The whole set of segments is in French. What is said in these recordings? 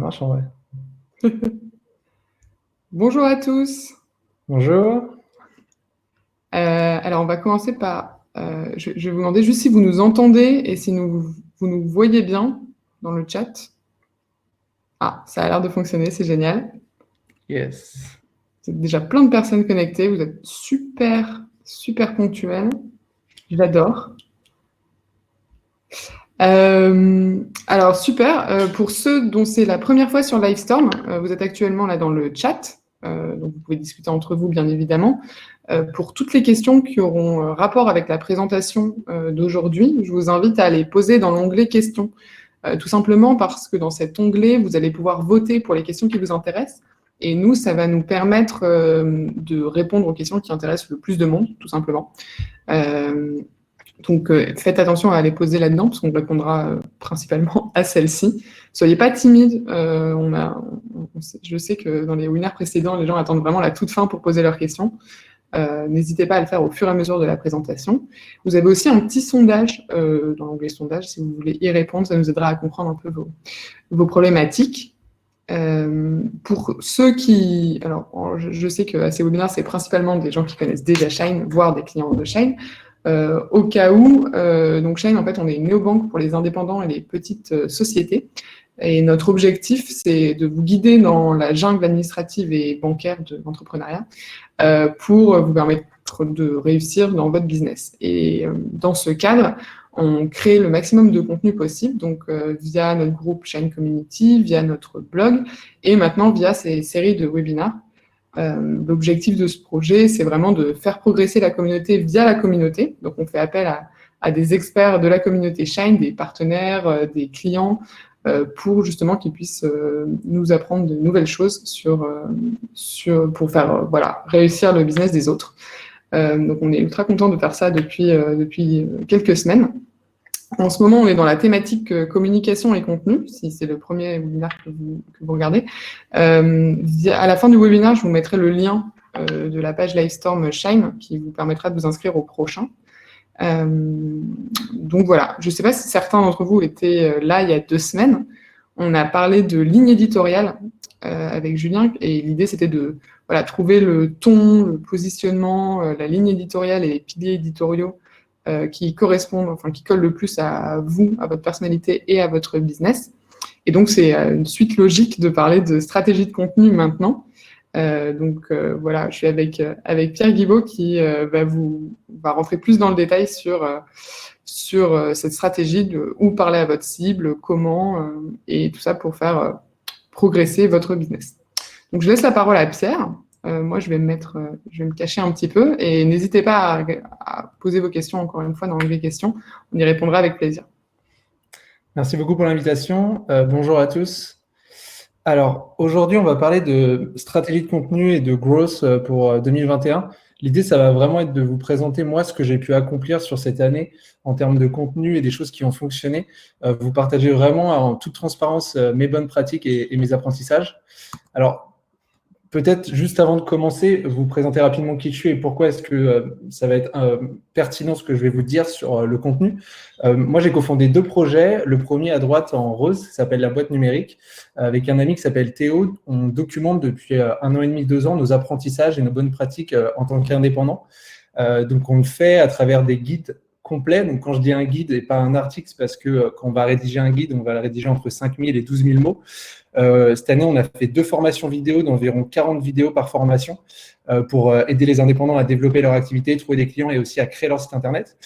marche en vrai. Bonjour à tous. Bonjour. Alors, on va commencer par... je vais vous demander juste si vous nous entendez et si vous nous voyez bien dans le chat. Ah, ça a l'air de fonctionner, c'est génial. Yes. Vous êtes déjà plein de personnes connectées, vous êtes super, super ponctuels. J'adore. Alors, super. Pour ceux dont c'est la première fois sur Livestorm, vous êtes actuellement là dans le chat. Donc, vous pouvez discuter entre vous, bien évidemment. Pour toutes les questions qui auront rapport avec la présentation d'aujourd'hui, je vous invite à les poser dans l'onglet questions. Tout simplement parce que dans cet onglet, vous allez pouvoir voter pour les questions qui vous intéressent. Et nous, ça va nous permettre de répondre aux questions qui intéressent le plus de monde, tout simplement. Donc, faites attention à les poser là-dedans, parce qu'on répondra principalement à celle-ci. Soyez pas timides. Je sais que dans les webinaires précédents, les gens attendent vraiment la toute fin pour poser leurs questions. N'hésitez pas à le faire au fur et à mesure de la présentation. Vous avez aussi un petit sondage dans l'onglet sondage, si vous voulez y répondre, ça nous aidera à comprendre un peu vos problématiques. Pour ceux qui... Alors, je sais qu'à ces webinaires, c'est principalement des gens qui connaissent déjà Shine, voire des clients de Shine. Au cas où, donc Shine, en fait, on est une néobanque pour les indépendants et les petites sociétés. Et notre objectif, c'est de vous guider dans la jungle administrative et bancaire de l'entrepreneuriat pour vous permettre de réussir dans votre business. Et dans ce cadre, on crée le maximum de contenu possible, donc via notre groupe Shine Community, via notre blog, et maintenant via ces séries de webinars. L'objectif de ce projet, c'est vraiment de faire progresser la communauté via la communauté. Donc, on fait appel à des experts de la communauté Shine, des partenaires, des clients, pour justement qu'ils puissent nous apprendre de nouvelles choses pour faire voilà, réussir le business des autres. Donc, on est ultra content de faire ça depuis quelques semaines. En ce moment, on est dans la thématique communication et contenu, si c'est le premier webinaire que vous regardez. À la fin du webinaire, je vous mettrai le lien de la page Livestorm Shine qui vous permettra de vous inscrire au prochain. Donc voilà, je ne sais pas si certains d'entre vous étaient là il y a 2 semaines. On a parlé de ligne éditoriale avec Julien et l'idée c'était de trouver le ton, le positionnement, la ligne éditoriale et les piliers éditoriaux qui correspondent, enfin qui collent le plus à vous, à votre personnalité et à votre business. Et donc c'est une suite logique de parler de stratégie de contenu maintenant. Voilà, je suis avec Pierre Guibaud qui va rentrer plus dans le détail sur cette stratégie de où parler à votre cible, comment, et tout ça pour faire progresser votre business. Donc, je laisse la parole à Pierre. Moi, je vais me cacher un petit peu et n'hésitez pas à poser vos questions encore une fois dans l'onglet questions. On y répondra avec plaisir. Merci beaucoup pour l'invitation. Bonjour à tous. Alors, aujourd'hui, on va parler de stratégie de contenu et de growth pour 2021. L'idée, ça va vraiment être de vous présenter, moi, ce que j'ai pu accomplir sur cette année en termes de contenu et des choses qui ont fonctionné. Vous partager vraiment en toute transparence mes bonnes pratiques et mes apprentissages. Alors, peut-être juste avant de commencer, vous présenter rapidement qui je suis et pourquoi est-ce que ça va être pertinent ce que je vais vous dire sur le contenu. Moi, j'ai cofondé 2 projets. Le premier à droite en rose s'appelle La Boîte Numérique. Avec un ami qui s'appelle Théo, on documente depuis 1 an et demi, 2 ans nos apprentissages et nos bonnes pratiques en tant qu'indépendant. Donc, on le fait à travers des guides complets. Donc, quand je dis un guide et pas un article, c'est parce que quand on va rédiger un guide, on va le rédiger entre 5000 et 12 000 mots. Cette année, on a fait 2 formations vidéo d'environ 40 vidéos par formation pour aider les indépendants à développer leur activité, trouver des clients et aussi à créer leur site internet.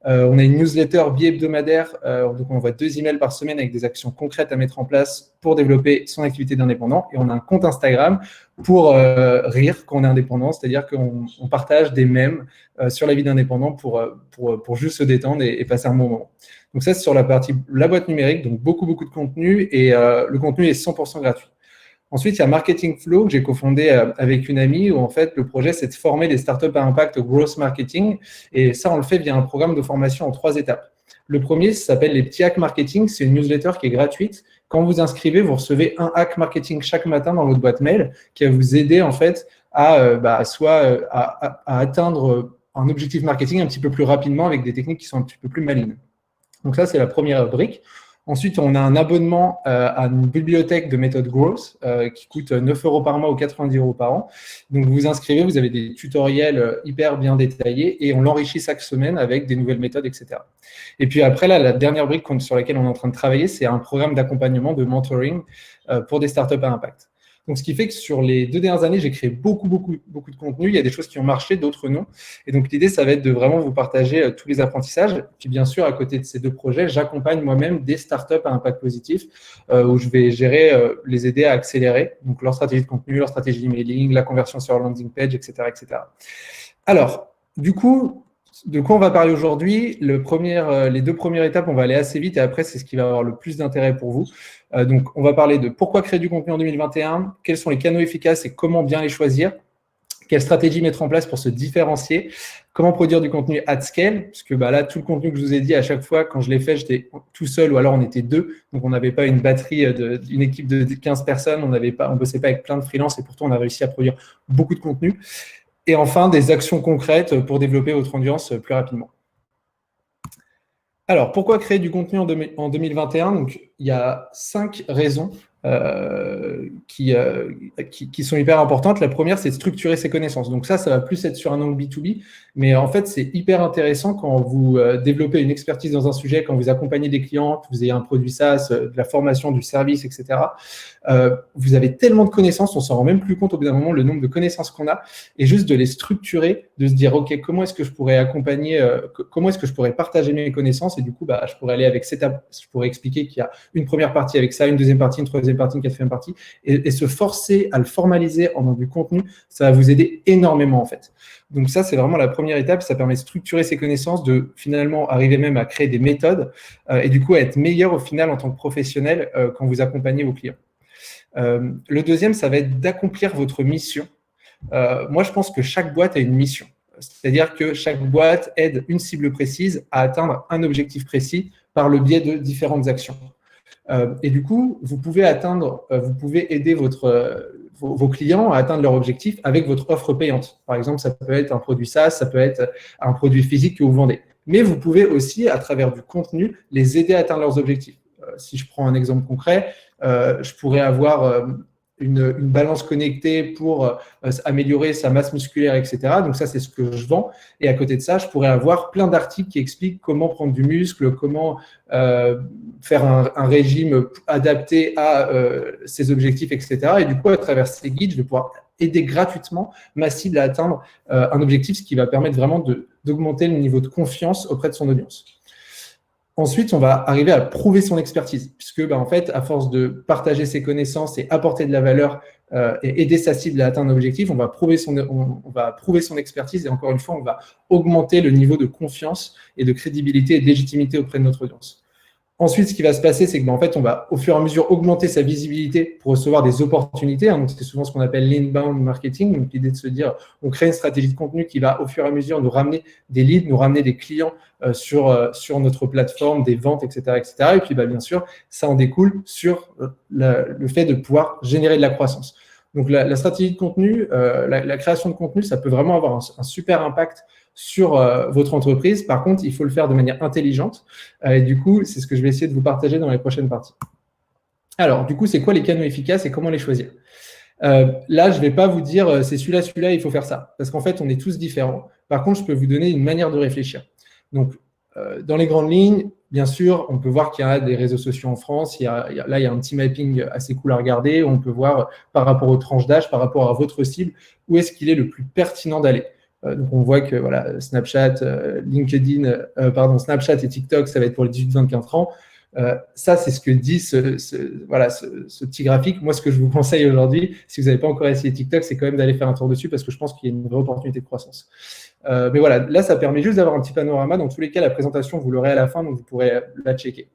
On a une newsletter bi-hebdomadaire, donc on envoie 2 emails par semaine avec des actions concrètes à mettre en place pour développer son activité d'indépendant. Et on a un compte Instagram pour rire quand on est indépendant, c'est-à-dire qu'on partage des mèmes sur la vie d'indépendant pour juste se détendre et passer un bon moment. Donc ça, c'est sur la partie la boîte numérique, donc beaucoup de contenu et le contenu est 100% gratuit. Ensuite, il y a Marketing Flow que j'ai cofondé avec une amie où en fait le projet c'est de former des startups à impact au growth marketing et ça on le fait via un programme de formation en 3 étapes. Le premier, ça s'appelle les petits hacks marketing, c'est une newsletter qui est gratuite. Quand vous inscrivez, vous recevez un hack marketing chaque matin dans votre boîte mail qui va vous aider en fait à atteindre un objectif marketing un petit peu plus rapidement avec des techniques qui sont un petit peu plus malignes. Donc ça, c'est la première brique. Ensuite, on a un abonnement à une bibliothèque de méthode Growth qui coûte 9 € par mois ou 90 € par an. Donc, vous vous inscrivez, vous avez des tutoriels hyper bien détaillés et on l'enrichit chaque semaine avec des nouvelles méthodes, etc. Et puis après, là, la dernière brique sur laquelle on est en train de travailler, c'est un programme d'accompagnement, de mentoring pour des startups à impact. Donc, ce qui fait que sur les 2 dernières années, j'ai créé beaucoup de contenu. Il y a des choses qui ont marché, d'autres non. Et donc, l'idée, ça va être de vraiment vous partager tous les apprentissages. Puis, bien sûr, à côté de ces 2 projets, j'accompagne moi-même des startups à impact positif où je vais gérer, les aider à accélérer donc leur stratégie de contenu, leur stratégie emailing, la conversion sur leur landing page, etc., etc. Alors, du coup, de quoi on va parler aujourd'hui? Les 2 premières étapes, on va aller assez vite et après, c'est ce qui va avoir le plus d'intérêt pour vous. Donc, on va parler de pourquoi créer du contenu en 2021, quels sont les canaux efficaces et comment bien les choisir, quelle stratégie mettre en place pour se différencier, comment produire du contenu at scale, parce que là, tout le contenu que je vous ai dit, à chaque fois, quand je l'ai fait, j'étais tout seul ou alors on était 2, donc on n'avait pas une batterie d'une équipe de 15 personnes, on ne bossait pas avec plein de freelances et pourtant on a réussi à produire beaucoup de contenu. Et enfin, des actions concrètes pour développer votre audience plus rapidement. Alors, pourquoi créer du contenu en 2021? Donc, il y a 5 raisons qui sont hyper importantes. La première, c'est de structurer ses connaissances. Donc ça va plus être sur un angle B2B, mais en fait, c'est hyper intéressant quand vous développez une expertise dans un sujet, quand vous accompagnez des clients, que vous ayez un produit SaaS, de la formation, du service, etc. Vous avez tellement de connaissances, on s'en rend même plus compte au bout d'un moment, le nombre de connaissances qu'on a, et juste de les structurer, de se dire, OK, comment est-ce que je pourrais accompagner, comment est-ce que je pourrais partager mes connaissances, et du coup, je pourrais aller avec je pourrais expliquer qu'il y a une première partie avec ça, une deuxième partie, une troisième partie, une quatrième partie, et se forcer à le formaliser en du contenu, ça va vous aider énormément en fait. Donc ça, c'est vraiment la première étape, ça permet de structurer ses connaissances, de finalement arriver même à créer des méthodes, et du coup à être meilleur au final en tant que professionnel quand vous accompagnez vos clients. Le deuxième, ça va être d'accomplir votre mission. Moi, je pense que chaque boîte a une mission. C'est-à-dire que chaque boîte aide une cible précise à atteindre un objectif précis par le biais de différentes actions. Et du coup, vous pouvez aider vos clients à atteindre leur objectif avec votre offre payante. Par exemple, ça peut être un produit SaaS, ça peut être un produit physique que vous vendez. Mais vous pouvez aussi, à travers du contenu, les aider à atteindre leurs objectifs. Si je prends un exemple concret, je pourrais avoir une balance connectée pour améliorer sa masse musculaire, etc. Donc ça, c'est ce que je vends. Et à côté de ça, je pourrais avoir plein d'articles qui expliquent comment prendre du muscle, comment faire un régime adapté à ses objectifs, etc. Et du coup, à travers ces guides, je vais pouvoir aider gratuitement ma cible à atteindre un objectif, ce qui va permettre vraiment d'augmenter le niveau de confiance auprès de son audience. Ensuite, on va arriver à prouver son expertise, puisque en fait, à force de partager ses connaissances et apporter de la valeur et aider sa cible à atteindre un objectif, on va prouver son expertise et encore une fois, on va augmenter le niveau de confiance et de crédibilité et de légitimité auprès de notre audience. Ensuite, ce qui va se passer, c'est qu'en fait, on va au fur et à mesure augmenter sa visibilité pour recevoir des opportunités. Donc, c'est souvent ce qu'on appelle l'inbound marketing. Donc, l'idée de se dire, on crée une stratégie de contenu qui va au fur et à mesure nous ramener des leads, nous ramener des clients sur notre plateforme, des ventes, etc., etc. Et puis, bien sûr, ça en découle sur le fait de pouvoir générer de la croissance. Donc, la stratégie de contenu, la création de contenu, ça peut vraiment avoir un super impact sur votre entreprise. Par contre, il faut le faire de manière intelligente. Et du coup, c'est ce que je vais essayer de vous partager dans les prochaines parties. Alors, du coup, c'est quoi les canaux efficaces et comment les choisir? Là, je ne vais pas vous dire c'est celui-là, il faut faire ça. Parce qu'en fait, on est tous différents. Par contre, je peux vous donner une manière de réfléchir. Donc, dans les grandes lignes, bien sûr, on peut voir qu'il y a des réseaux sociaux en France. Là, il y a un petit mapping assez cool à regarder. On peut voir par rapport aux tranches d'âge, par rapport à votre cible, où est-ce qu'il est le plus pertinent d'aller. Donc, on voit que Snapchat, Snapchat et TikTok, ça va être pour les 18-24 ans. Ça, c'est ce que dit ce petit graphique. Moi, ce que je vous conseille aujourd'hui, si vous n'avez pas encore essayé TikTok, c'est quand même d'aller faire un tour dessus parce que je pense qu'il y a une vraie opportunité de croissance. Mais voilà, là, ça permet juste d'avoir un petit panorama. Dans tous les cas, la présentation, vous l'aurez à la fin, donc vous pourrez la checker.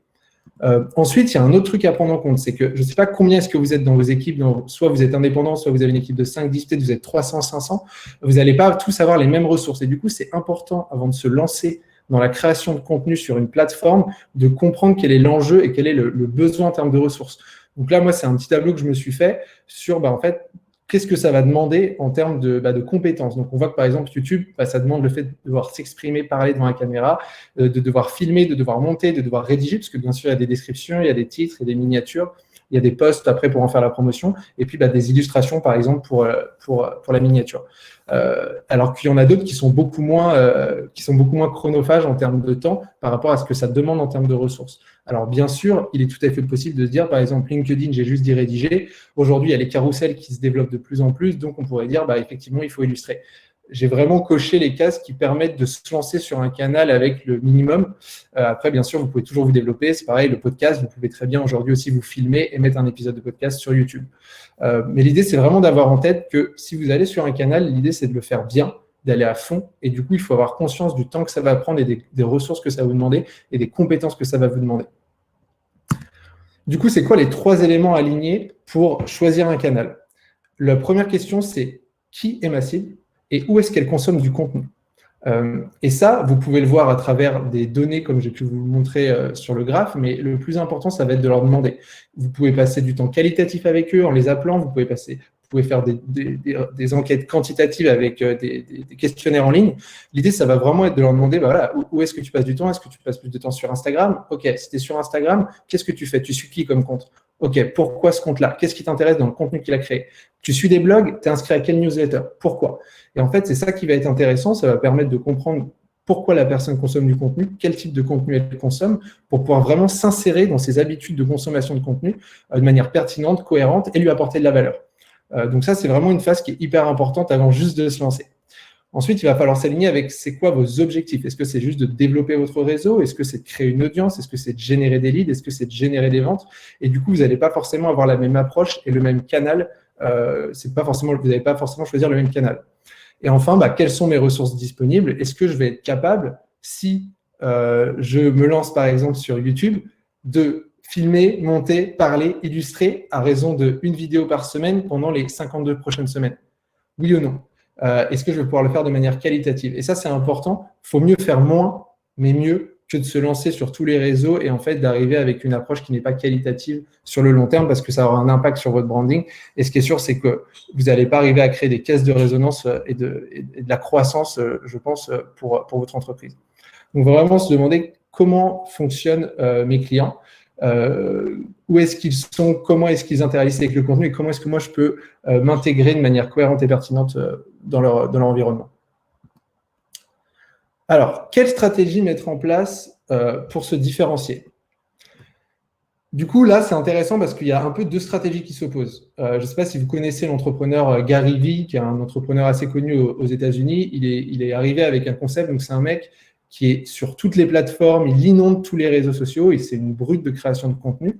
Ensuite, il y a un autre truc à prendre en compte, c'est que je ne sais pas combien est-ce que vous êtes dans vos équipes, soit vous êtes indépendant, soit vous avez une équipe de 5, 10, peut-être vous êtes 300, 500, vous n'allez pas tous avoir les mêmes ressources. Et du coup, c'est important, avant de se lancer dans la création de contenu sur une plateforme, de comprendre quel est l'enjeu et quel est le besoin en termes de ressources. Donc là, moi, c'est un petit tableau que je me suis fait sur, en fait, qu'est-ce que ça va demander en termes de compétences. Donc, on voit que par exemple, YouTube, ça demande le fait de devoir s'exprimer, parler devant la caméra, de devoir filmer, de devoir monter, de devoir rédiger, parce que bien sûr, il y a des descriptions, il y a des titres, il y a des miniatures, il y a des posts après pour en faire la promotion, et puis des illustrations, par exemple, pour la miniature. Alors qu'il y en a d'autres qui sont beaucoup moins chronophages en termes de temps par rapport à ce que ça demande en termes de ressources. Alors bien sûr, il est tout à fait possible de se dire, par exemple, LinkedIn, j'ai juste dit rédiger. Aujourd'hui, il y a les carousels qui se développent de plus en plus, donc on pourrait dire, effectivement, il faut illustrer. J'ai vraiment coché les cases qui permettent de se lancer sur un canal avec le minimum. Après, bien sûr, vous pouvez toujours vous développer. C'est pareil, le podcast, vous pouvez très bien aujourd'hui aussi vous filmer et mettre un épisode de podcast sur YouTube. Mais l'idée, c'est vraiment d'avoir en tête que si vous allez sur un canal, l'idée, c'est de le faire bien, d'aller à fond. Et du coup, il faut avoir conscience du temps que ça va prendre et des ressources que ça va vous demander et des compétences que ça va vous demander. Du coup, c'est quoi les 3 éléments alignés pour choisir un canal? La première question, c'est qui est ma cible et où est-ce qu'elle consomme du contenu? Et ça, vous pouvez le voir à travers des données, comme j'ai pu vous le montrer sur le graphe, mais le plus important, ça va être de leur demander. Vous pouvez passer du temps qualitatif avec eux en les appelant, vous pouvez faire des enquêtes quantitatives avec des questionnaires en ligne. L'idée, ça va vraiment être de leur demander, voilà, où est-ce que tu passes du temps? Est-ce que tu passes plus de temps sur Instagram? Ok, si tu es sur Instagram, qu'est-ce que tu fais? Tu suis qui comme compte? Ok, pourquoi ce compte-là? Qu'est-ce qui t'intéresse dans le contenu qu'il a créé? Tu suis des blogs? Tu es inscrit à quelle newsletter? Pourquoi? Et en fait, c'est ça qui va être intéressant. Ça va permettre de comprendre pourquoi la personne consomme du contenu, quel type de contenu elle consomme, pour pouvoir vraiment s'insérer dans ses habitudes de consommation de contenu de manière pertinente, cohérente et lui apporter de la valeur. Donc ça, c'est vraiment une phase qui est hyper importante avant juste de se lancer. Ensuite, il va falloir s'aligner avec c'est quoi vos objectifs. Est-ce que c'est juste de développer votre réseau? Est-ce que c'est de créer une audience? Est-ce que c'est de générer des leads? Est-ce que c'est de générer des ventes? Et du coup, vous n'allez pas forcément avoir la même approche et le même canal. Vous n'allez pas forcément choisir le même canal. Et enfin, quelles sont mes ressources disponibles? Est-ce que je vais être capable, si je me lance par exemple sur YouTube, de filmer, monter, parler, illustrer à raison d'une vidéo par semaine pendant les 52 prochaines semaines? Oui ou non? Est-ce que je vais pouvoir le faire de manière qualitative? Et ça, c'est important. Il faut mieux faire moins, mais mieux que de se lancer sur tous les réseaux et en fait d'arriver avec une approche qui n'est pas qualitative sur le long terme parce que ça aura un impact sur votre branding. Et ce qui est sûr, c'est que vous n'allez pas arriver à créer des caisses de résonance et de la croissance, je pense, pour votre entreprise. Donc, vraiment se demander comment fonctionnent mes clients, où est-ce qu'ils sont, comment est-ce qu'ils interagissent avec le contenu et comment est-ce que moi je peux m'intégrer de manière cohérente et pertinente dans leur environnement. Alors, quelle stratégie mettre en place pour se différencier? Du coup, là, c'est intéressant parce qu'il y a un peu 2 stratégies qui s'opposent. Je ne sais pas si vous connaissez l'entrepreneur Gary Vee, qui est un entrepreneur assez connu aux États-Unis. Il est arrivé avec un concept, donc c'est un mec qui est sur toutes les plateformes, il inonde tous les réseaux sociaux et c'est une brute de création de contenu.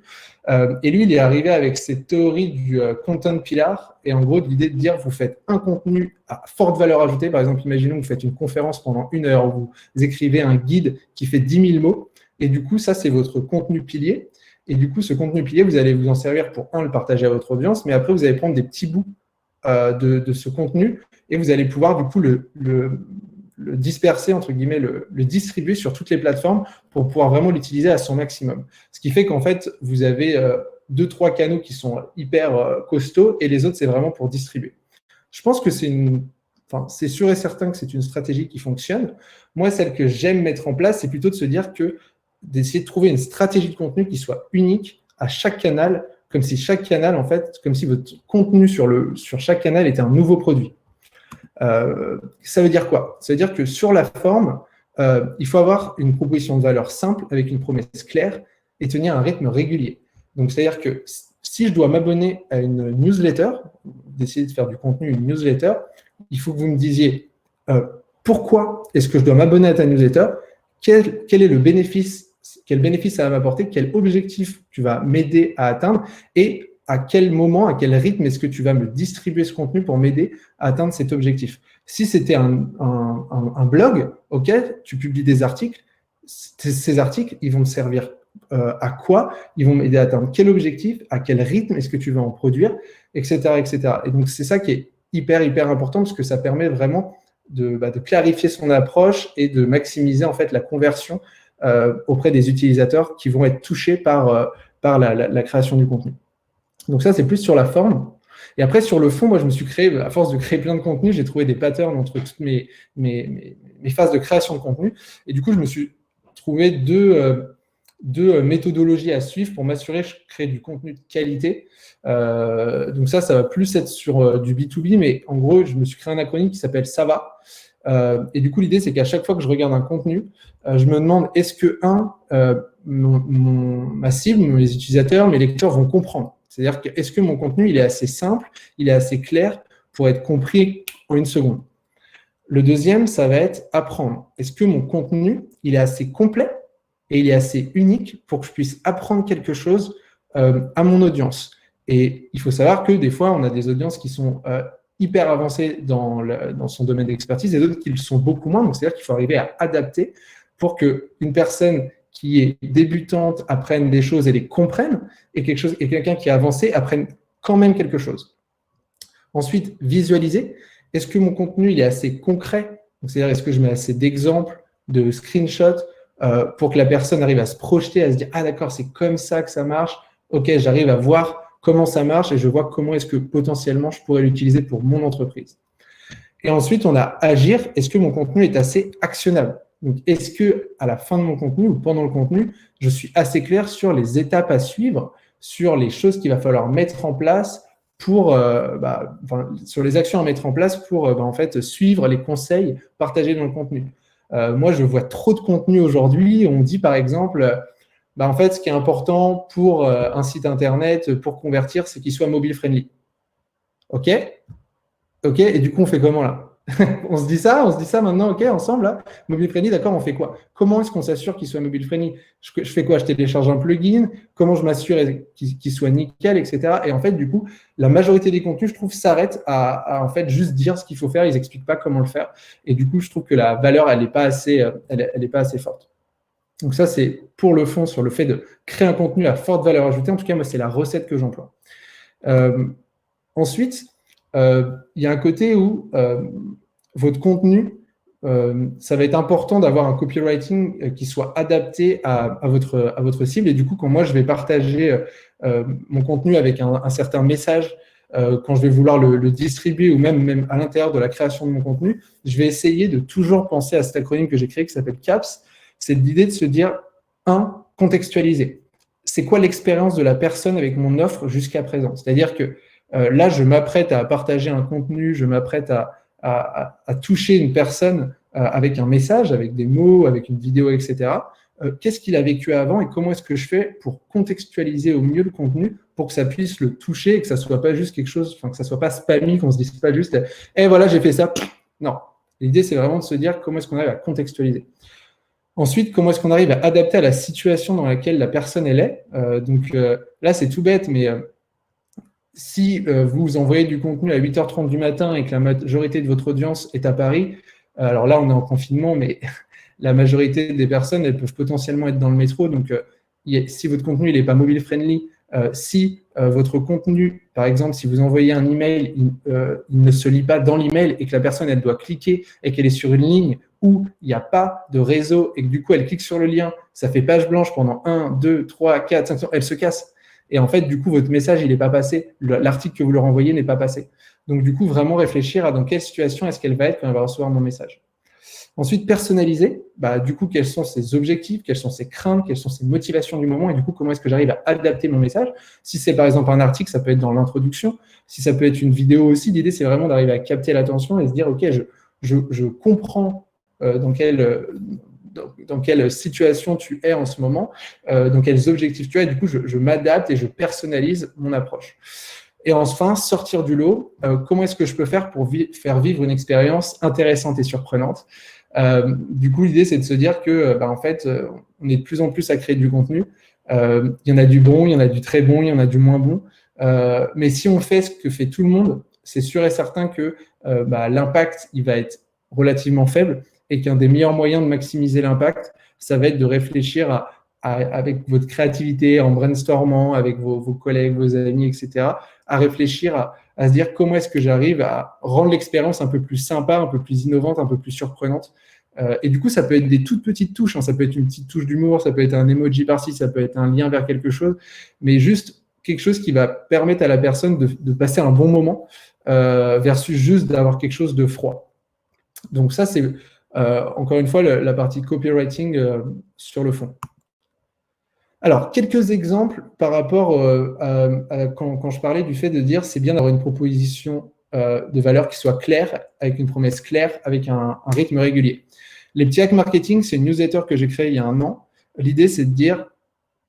Et lui, il est arrivé avec cette théorie du content pillar et en gros, l'idée de dire vous faites un contenu à forte valeur ajoutée. Par exemple, imaginons que vous faites une conférence pendant 1 heure où vous écrivez un guide qui fait 10 000 mots et du coup, ça, c'est votre contenu pilier. Et du coup, ce contenu pilier, vous allez vous en servir pour, le partager à votre audience, mais après, vous allez prendre des petits bouts de ce contenu et vous allez pouvoir du coup le disperser, entre guillemets, le distribuer sur toutes les plateformes pour pouvoir vraiment l'utiliser à son maximum. Ce qui fait qu'en fait, vous avez 2-3 canaux qui sont hyper costauds et les autres, c'est vraiment pour distribuer. Je pense que c'est sûr et certain que c'est une stratégie qui fonctionne. Moi, celle que j'aime mettre en place, c'est plutôt de se dire d'essayer de trouver une stratégie de contenu qui soit unique à chaque canal, comme si chaque canal, en fait, comme si votre contenu sur chaque canal était un nouveau produit. Ça veut dire quoi? Ça veut dire que sur la forme, il faut avoir une proposition de valeur simple avec une promesse claire et tenir un rythme régulier. Donc, c'est-à-dire que si je dois m'abonner à une newsletter, d'essayer de faire du contenu, une newsletter, il faut que vous me disiez pourquoi est-ce que je dois m'abonner à ta newsletter, quel est le bénéfice, quel bénéfice ça va m'apporter, quel objectif tu vas m'aider à atteindre et à quel moment, à quel rythme est-ce que tu vas me distribuer ce contenu pour m'aider à atteindre cet objectif. Si c'était un blog, ok, tu publies des articles, ces articles, ils vont me servir à quoi? Ils vont m'aider à atteindre quel objectif, à quel rythme est-ce que tu vas en produire, etc., etc. Et donc, c'est ça qui est hyper, hyper important parce que ça permet vraiment de clarifier son approche et de maximiser en fait la conversion auprès des utilisateurs qui vont être touchés par la création du contenu. Donc ça, c'est plus sur la forme. Et après, sur le fond, moi, je me suis créé, à force de créer plein de contenu, j'ai trouvé des patterns entre toutes mes phases de création de contenu. Et du coup, je me suis trouvé deux méthodologies à suivre pour m'assurer que je crée du contenu de qualité. Donc ça va plus être sur du B2B, mais en gros, je me suis créé un acronyme qui s'appelle SAVA. Et du coup, l'idée, c'est qu'à chaque fois que je regarde un contenu, je me demande est-ce que, ma cible, mes utilisateurs, mes lecteurs vont comprendre. C'est-à-dire que est-ce que mon contenu, il est assez simple, il est assez clair pour être compris en une seconde. Le deuxième, ça va être apprendre. Est-ce que mon contenu, il est assez complet et il est assez unique pour que je puisse apprendre quelque chose à mon audience. Et il faut savoir que des fois, on a des audiences qui sont hyper avancées dans son domaine d'expertise et d'autres qui le sont beaucoup moins. Donc, c'est-à-dire qu'il faut arriver à adapter pour qu'une personne qui est débutante apprenne des choses et les comprenne, et quelqu'un qui est avancé apprenne quand même quelque chose. Ensuite, visualiser. Est-ce que mon contenu il est assez concret? C'est-à-dire, est-ce que je mets assez d'exemples, de screenshots pour que la personne arrive à se projeter, à se dire « Ah d'accord, c'est comme ça que ça marche. Ok, j'arrive à voir comment ça marche et je vois comment est-ce que potentiellement je pourrais l'utiliser pour mon entreprise. » Et ensuite, on a agir. Est-ce que mon contenu est assez actionnable? Donc, est-ce que à la fin de mon contenu ou pendant le contenu, je suis assez clair sur les étapes à suivre, sur les choses qu'il va falloir mettre en place pour, sur les actions à mettre en place pour en fait suivre les conseils partagés dans le contenu. Moi, je vois trop de contenu aujourd'hui. On me dit par exemple, en fait, ce qui est important pour un site internet, pour convertir, c'est qu'il soit mobile friendly. Ok, et du coup, on fait comment là? On se dit ça maintenant, ok, ensemble, là, mobile friendly, d'accord, on fait quoi? Comment est-ce qu'on s'assure qu'il soit mobile friendly? Je fais quoi? Je télécharge un plugin? Comment je m'assure qu'il soit nickel, etc. Et en fait, du coup, la majorité des contenus, je trouve, s'arrêtent à en fait juste dire ce qu'il faut faire, ils n'expliquent pas comment le faire. Et du coup, je trouve que la valeur, elle n'est pas assez forte. Donc ça, c'est pour le fond, sur le fait de créer un contenu à forte valeur ajoutée. En tout cas, moi, c'est la recette que j'emploie. Ensuite, il y a un côté où votre contenu, ça va être important d'avoir un copywriting qui soit adapté à votre cible. Et du coup, quand moi, je vais partager mon contenu avec un certain message, quand je vais vouloir le distribuer ou même à l'intérieur de la création de mon contenu, je vais essayer de toujours penser à cet acronyme que j'ai créé qui s'appelle CAPS. C'est l'idée de se dire, contextualiser. C'est quoi l'expérience de la personne avec mon offre jusqu'à présent? C'est-à-dire que là, je m'apprête à partager un contenu, je m'apprête à toucher une personne avec un message, avec des mots, avec une vidéo, etc. Qu'est-ce qu'il a vécu avant et comment est-ce que je fais pour contextualiser au mieux le contenu pour que ça puisse le toucher et que ça ne soit pas juste quelque chose, que ça ne soit pas spammy, qu'on ne se dise pas juste « Eh voilà, j'ai fait ça ». Non. L'idée, c'est vraiment de se dire comment est-ce qu'on arrive à contextualiser. Ensuite, comment est-ce qu'on arrive à adapter à la situation dans laquelle la personne elle est. Donc là, c'est tout bête, mais si vous envoyez du contenu à 8h30 du matin et que la majorité de votre audience est à Paris, alors là, on est en confinement, mais la majorité des personnes, elles peuvent potentiellement être dans le métro. Donc, si votre contenu n'est pas mobile friendly, si votre contenu, par exemple, si vous envoyez un email, il ne se lit pas dans l'email et que la personne, elle doit cliquer et qu'elle est sur une ligne où il n'y a pas de réseau et que du coup, elle clique sur le lien, ça fait page blanche pendant 1, 2, 3, 4, 5 secondes, elle se casse. Et en fait, du coup, votre message, il n'est pas passé. L'article que vous leur envoyez n'est pas passé. Donc, du coup, vraiment réfléchir à dans quelle situation est-ce qu'elle va être quand elle va recevoir mon message. Ensuite, personnaliser. Du coup, quels sont ses objectifs, quelles sont ses craintes, quelles sont ses motivations du moment et du coup, comment est-ce que j'arrive à adapter mon message. Si c'est par exemple un article, ça peut être dans l'introduction. Si ça peut être une vidéo aussi, l'idée, c'est vraiment d'arriver à capter l'attention et se dire, OK, je comprends dans quelle situation tu es en ce moment, dans quels objectifs tu as, et du coup, je m'adapte et je personnalise mon approche. Et enfin, sortir du lot, comment est-ce que je peux faire pour faire vivre une expérience intéressante et surprenante? Du coup, l'idée, c'est de se dire que, en fait, on est de plus en plus à créer du contenu. Il y en a du bon, il y en a du très bon, il y en a du moins bon. Mais si on fait ce que fait tout le monde, c'est sûr et certain que l'impact, il va être relativement faible et qu'un des meilleurs moyens de maximiser l'impact, ça va être de réfléchir avec votre créativité, en brainstormant avec vos collègues, vos amis, etc., à réfléchir à se dire comment est-ce que j'arrive à rendre l'expérience un peu plus sympa, un peu plus innovante, un peu plus surprenante. Et du coup, ça peut être des toutes petites touches, ça peut être une petite touche d'humour, ça peut être un emoji par-ci, ça peut être un lien vers quelque chose, mais juste quelque chose qui va permettre à la personne de passer un bon moment versus juste d'avoir quelque chose de froid. Donc ça, c'est encore une fois la partie copywriting sur le fond. Alors, quelques exemples par rapport quand je parlais du fait de dire c'est bien d'avoir une proposition de valeur qui soit claire, avec une promesse claire, avec un rythme régulier. Les petits hacks marketing, c'est une newsletter que j'ai créée il y a 1 an. L'idée, c'est de dire,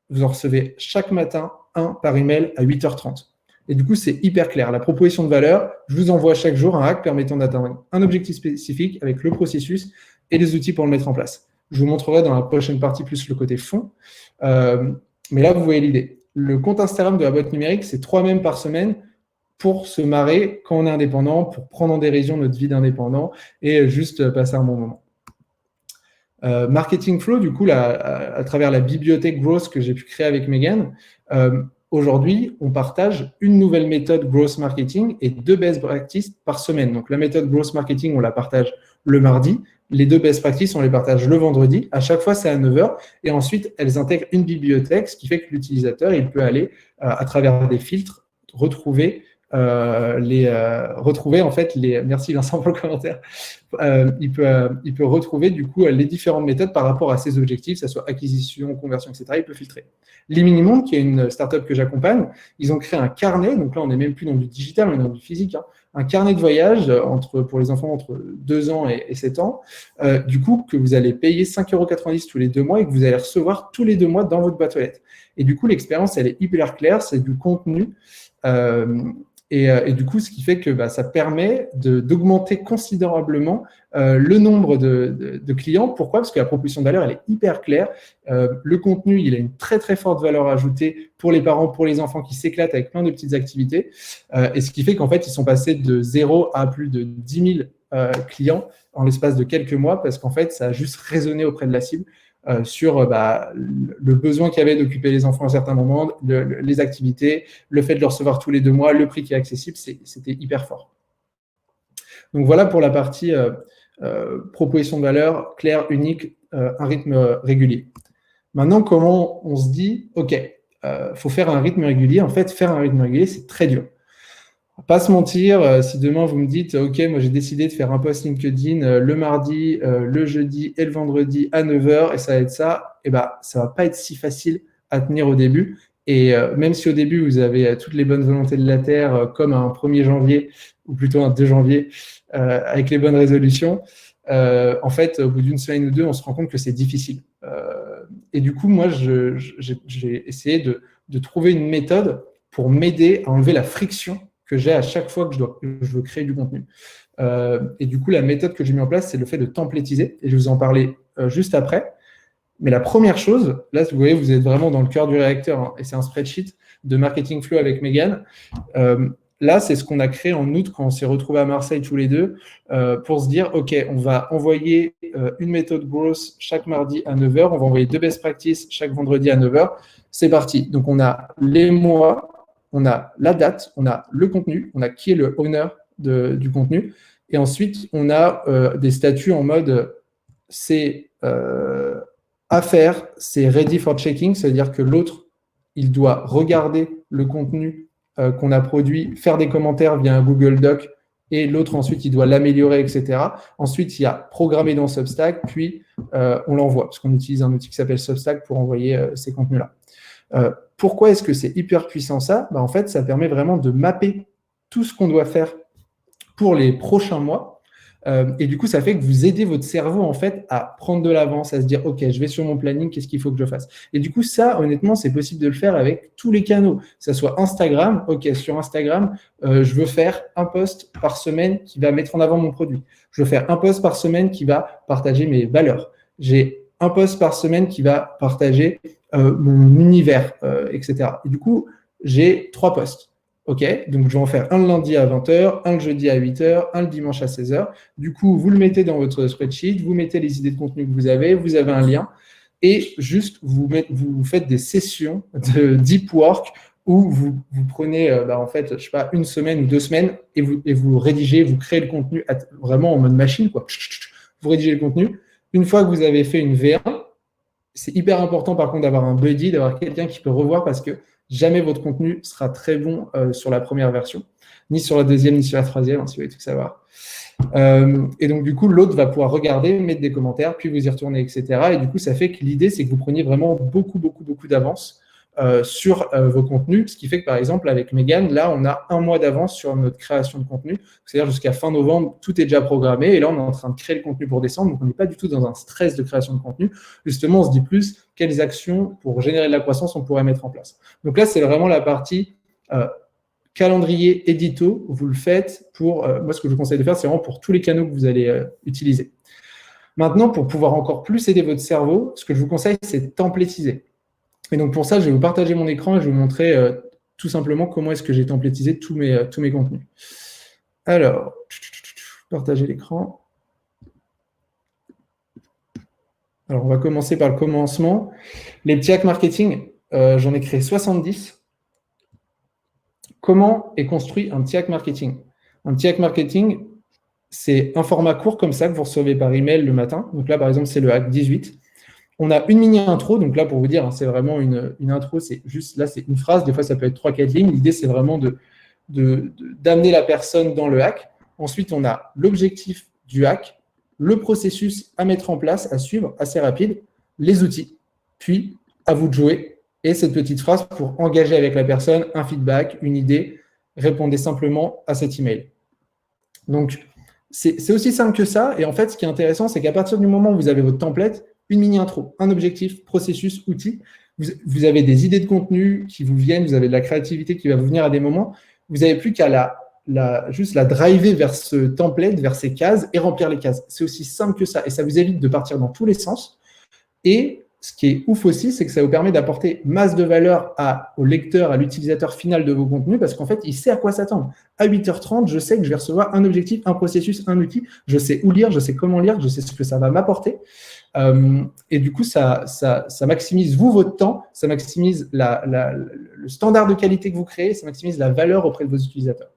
vous en recevez chaque matin un par email à 8h30. Et du coup, c'est hyper clair. La proposition de valeur, je vous envoie chaque jour un hack permettant d'atteindre un objectif spécifique avec le processus et les outils pour le mettre en place. Je vous montrerai dans la prochaine partie plus le côté fond. Mais là, vous voyez l'idée. Le compte Instagram de la boîte numérique, c'est 3 mèmes par semaine pour se marrer quand on est indépendant, pour prendre en dérision notre vie d'indépendant et juste passer un bon moment. Marketing Flow, du coup, à travers la bibliothèque Growth que j'ai pu créer avec Megan, aujourd'hui, on partage une nouvelle méthode Growth Marketing et 2 best practices par semaine. Donc, la méthode Growth Marketing, on la partage le mardi. Les 2 best practices, on les partage le vendredi. À chaque fois, c'est à 9h. Et ensuite, elles intègrent une bibliothèque, ce qui fait que l'utilisateur, il peut aller, à travers des filtres, retrouver en fait merci Vincent pour le commentaire. Il peut retrouver du coup les différentes méthodes par rapport à ses objectifs, que ce soit acquisition, conversion, etc. Il peut filtrer. L'Iminimonde, qui est une startup que j'accompagne, ils ont créé un carnet. Donc là, on n'est même plus dans du digital, on est dans du physique. Un carnet de voyage pour les enfants entre 2 ans et 7 ans, du coup, que vous allez payer 5,90 € tous les 2 mois et que vous allez recevoir tous les 2 mois dans votre boîte aux lettres. Et du coup, l'expérience, elle est hyper claire, c'est du contenu. Et du coup, ce qui fait que ça permet d'augmenter considérablement le nombre de clients. Pourquoi? Parce que la proposition de valeur, elle est hyper claire. Le contenu, il a une très, très forte valeur ajoutée pour les parents, pour les enfants qui s'éclatent avec plein de petites activités. Et ce qui fait qu'en fait, ils sont passés de 0 à plus de 10 000 clients en l'espace de quelques mois parce qu'en fait, ça a juste résonné auprès de la cible. Sur le besoin qu'il y avait d'occuper les enfants à certains moments, les activités, le fait de le recevoir tous les 2 mois, le prix qui est accessible, c'était hyper fort. Donc voilà pour la partie proposition de valeur claire, unique, un rythme régulier. Maintenant, comment on se dit, OK, faut faire un rythme régulier. En fait, faire un rythme régulier, c'est très dur. Pas se mentir, si demain vous me dites, OK, moi j'ai décidé de faire un post LinkedIn le mardi, le jeudi et le vendredi à 9h et ça va être ça, ça va pas être si facile à tenir au début. Et même si au début vous avez toutes les bonnes volontés de la Terre, comme un 1er janvier ou plutôt un 2 janvier, avec les bonnes résolutions, en fait, au bout d'une semaine ou 2, on se rend compte que c'est difficile. Et du coup, moi, j'ai essayé de trouver une méthode pour m'aider à enlever la friction que j'ai à chaque fois que je veux créer du contenu. Et du coup, la méthode que j'ai mis en place, c'est le fait de templétiser. Et je vais vous en parler juste après. Mais la première chose, là, vous voyez, vous êtes vraiment dans le cœur du réacteur, et c'est un spreadsheet de Marketing Flow avec Megan. Là, c'est ce qu'on a créé en août quand on s'est retrouvés à Marseille tous les deux pour se dire, OK, on va envoyer une méthode growth chaque mardi à 9h. On va envoyer 2 best practices chaque vendredi à 9h. C'est parti. Donc, on a les mois, on a la date, on a le contenu, on a qui est le owner du contenu. Et ensuite, on a des statuts en mode c'est à faire, c'est ready for checking, c'est-à-dire que l'autre, il doit regarder le contenu qu'on a produit, faire des commentaires via un Google Doc, et l'autre, ensuite, il doit l'améliorer, etc. Ensuite, il y a programmé dans Substack, puis on l'envoie, parce qu'on utilise un outil qui s'appelle Substack pour envoyer ces contenus-là. Pourquoi est-ce que c'est hyper puissant ça? En fait, ça permet vraiment de mapper tout ce qu'on doit faire pour les prochains mois. Et du coup, ça fait que vous aidez votre cerveau en fait à prendre de l'avance, à se dire OK, je vais sur mon planning, qu'est-ce qu'il faut que je fasse? Et du coup, ça, honnêtement, c'est possible de le faire avec tous les canaux. Que ça soit Instagram, OK, sur Instagram, je veux faire un post par semaine qui va mettre en avant mon produit. Je veux faire un post par semaine qui va partager mes valeurs. J'ai un post par semaine qui va partager mon univers, etc. Et du coup, j'ai 3 posts. OK, donc je vais en faire un le lundi à 20h, un le jeudi à 8h, un le dimanche à 16h. Du coup, vous le mettez dans votre spreadsheet, vous mettez les idées de contenu que vous avez un lien et juste vous faites des sessions de deep work où vous prenez en fait, je sais pas, 1 semaine ou 2 semaines et vous rédigez, vous créez le contenu vraiment en mode machine, quoi. Vous rédigez le contenu. Une fois que vous avez fait une V1, c'est hyper important par contre d'avoir un buddy, d'avoir quelqu'un qui peut revoir parce que jamais votre contenu sera très bon sur la première version, ni sur la deuxième, ni sur la troisième, hein, si vous voulez tout savoir. Et donc, du coup, l'autre va pouvoir regarder, mettre des commentaires, puis vous y retourner, etc. Et du coup, ça fait que l'idée, c'est que vous preniez vraiment beaucoup d'avance sur vos contenus, ce qui fait que, par exemple, avec Megan, là, on a 1 mois d'avance sur notre création de contenu. C'est-à-dire jusqu'à fin novembre, tout est déjà programmé. Et là, on est en train de créer le contenu pour décembre. Donc, on n'est pas du tout dans un stress de création de contenu. Justement, on se dit plus quelles actions pour générer de la croissance on pourrait mettre en place. Donc là, c'est vraiment la partie calendrier édito. Vous le faites pour, moi, ce que je vous conseille de faire, c'est vraiment pour tous les canaux que vous allez utiliser. Maintenant, pour pouvoir encore plus aider votre cerveau, ce que je vous conseille, c'est de templétiser. Et donc, pour ça, je vais vous partager mon écran et je vais vous montrer tout simplement comment est-ce que j'ai templétisé tous mes contenus. Alors, partager l'écran. Alors, on va commencer par le commencement. Les petits hacks marketing, j'en ai créé 70. Comment est construit un petit hack marketing? Un petit hack marketing, c'est un format court comme ça que vous recevez par email le matin. Donc là, par exemple, c'est le hack 18. On a une mini intro, donc là, pour vous dire, hein, c'est vraiment une intro, c'est juste, là, c'est une phrase, des fois, ça peut être 3-4 lignes. L'idée, c'est vraiment d'amener la personne dans le hack. Ensuite, on a l'objectif du hack, le processus à mettre en place, à suivre, assez rapide, les outils, puis à vous de jouer, et cette petite phrase pour engager avec la personne un feedback, une idée, répondez simplement à cet email. Donc, c'est aussi simple que ça, et en fait, ce qui est intéressant, c'est qu'à partir du moment où vous avez votre template, une mini intro, un objectif, processus, outil. Vous avez des idées de contenu qui vous viennent, vous avez de la créativité qui va vous venir à des moments. Vous n'avez plus qu'à juste la driver vers ce template, vers ces cases et remplir les cases. C'est aussi simple que ça et ça vous évite de partir dans tous les sens. Et ce qui est ouf aussi, c'est que ça vous permet d'apporter masse de valeur au lecteur, à l'utilisateur final de vos contenus parce qu'en fait, il sait à quoi s'attendre. À 8h30, je sais que je vais recevoir un objectif, un processus, un outil. Je sais où lire, je sais comment lire, je sais ce que ça va m'apporter. Et du coup, ça maximise votre temps, ça maximise le standard de qualité que vous créez, ça maximise la valeur auprès de vos utilisateurs.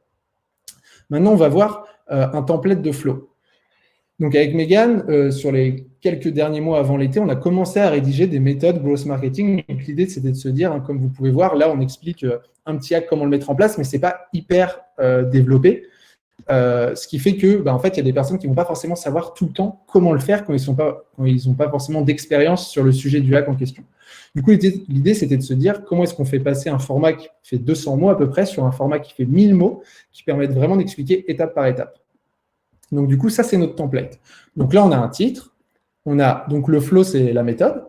Maintenant, on va voir un template de flow. Donc, avec Megan, sur les quelques derniers mois avant l'été, on a commencé à rédiger des méthodes growth marketing. L'idée, c'était de se dire, hein, comme vous pouvez voir, là, on explique un petit hack, comment le mettre en place, mais ce n'est pas hyper développé. Ce qui fait que, en fait, il y a des personnes qui ne vont pas forcément savoir tout le temps comment le faire quand ils n'ont pas forcément d'expérience sur le sujet du hack en question. Du coup, l'idée, c'était de se dire comment est-ce qu'on fait passer un format qui fait 200 mots à peu près sur un format qui fait 1000 mots, qui permet vraiment d'expliquer étape par étape. Donc, du coup, ça, c'est notre template. Donc là, on a un titre. On a, donc le flow, c'est la méthode.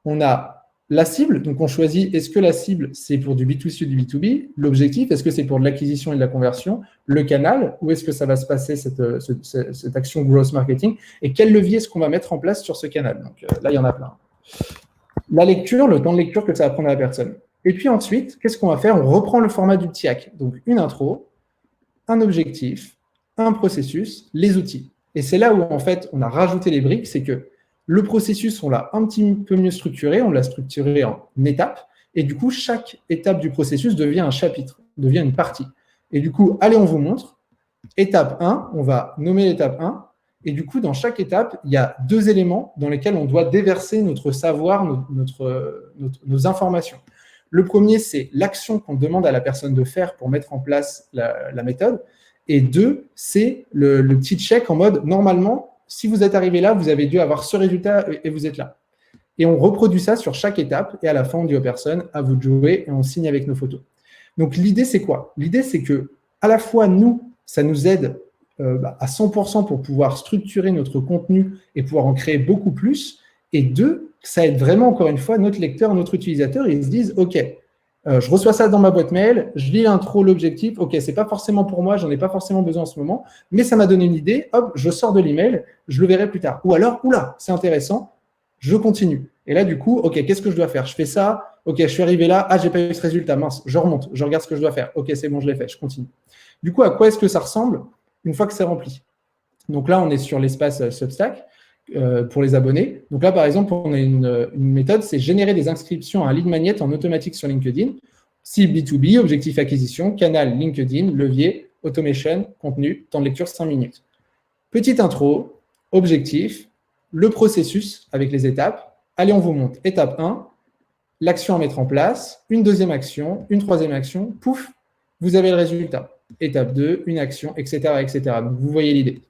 On a la cible, donc on choisit, est-ce que la cible, c'est pour du B2C ou du B2B? L'objectif, est-ce que c'est pour de l'acquisition et de la conversion? Le canal, où est-ce que ça va se passer, cette action growth marketing? Et quel levier est-ce qu'on va mettre en place sur ce canal? Donc là, il y en a plein. La lecture, le temps de lecture que ça va prendre à la personne. Et puis ensuite, qu'est-ce qu'on va faire? On reprend le format du petit hack. Donc une intro, un objectif, un processus, les outils. Et c'est là où, en fait, on a rajouté les briques, c'est que le processus, on l'a un petit peu mieux structuré, on l'a structuré en étapes, et du coup, chaque étape du processus devient un chapitre, devient une partie. Et du coup, allez, on vous montre. Étape 1, on va nommer l'étape 1, et du coup, dans chaque étape, il y a 2 éléments dans lesquels on doit déverser notre savoir, nos informations. Le premier, c'est l'action qu'on demande à la personne de faire pour mettre en place la méthode, et 2, c'est le petit check en mode, normalement, si vous êtes arrivé là, vous avez dû avoir ce résultat et vous êtes là. Et on reproduit ça sur chaque étape et à la fin, on dit aux personnes, à vous de jouer et on signe avec nos photos. Donc, l'idée, c'est quoi? L'idée, c'est que à la fois, nous, ça nous aide à 100% pour pouvoir structurer notre contenu et pouvoir en créer beaucoup plus. Et 2, ça aide vraiment, encore une fois, notre lecteur, notre utilisateur. Et ils se disent, OK, je reçois ça dans ma boîte mail, je lis l'intro, l'objectif, ok, c'est pas forcément pour moi, j'en ai pas forcément besoin en ce moment, mais ça m'a donné une idée, hop, je sors de l'email, je le verrai plus tard. Ou alors, oula, c'est intéressant, je continue. Et là, du coup, ok, qu'est-ce que je dois faire? Je fais ça, ok, je suis arrivé là, ah, j'ai pas eu ce résultat, mince, je remonte, je regarde ce que je dois faire, ok, c'est bon, je l'ai fait, je continue. Du coup, à quoi est-ce que ça ressemble une fois que c'est rempli? Donc là, on est sur l'espace Substack. Pour les abonnés. Donc là, par exemple, on a une méthode, c'est générer des inscriptions à un lead magnet en automatique sur LinkedIn. Cible B2B, objectif acquisition, canal LinkedIn, levier, automation, contenu, temps de lecture 5 minutes. Petite intro, objectif, le processus avec les étapes. Allez, on vous montre. Étape 1, l'action à mettre en place, une deuxième action, une troisième action, pouf, vous avez le résultat. Étape 2, une action, etc., etc. Donc, vous voyez l'idée.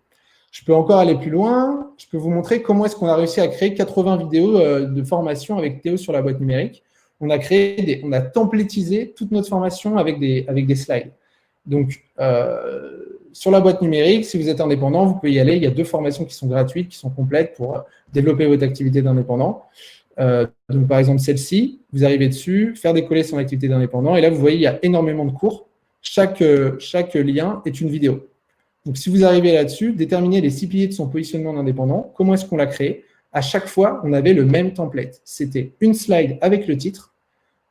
Je peux encore aller plus loin. Je peux vous montrer comment est-ce qu'on a réussi à créer 80 vidéos de formation avec Théo sur la boîte numérique. On a templétisé toute notre formation avec des slides. Donc, sur la boîte numérique, si vous êtes indépendant, vous pouvez y aller. Il y a 2 formations qui sont gratuites, qui sont complètes pour développer votre activité d'indépendant. Donc, par exemple, celle-ci, vous arrivez dessus, faire décoller son activité d'indépendant. Et là, vous voyez, il y a énormément de cours. Chaque lien est une vidéo. Donc, si vous arrivez là-dessus, déterminer les 6 piliers de son positionnement d'indépendant. Comment est-ce qu'on l'a créé? À chaque fois, on avait le même template. C'était une slide avec le titre,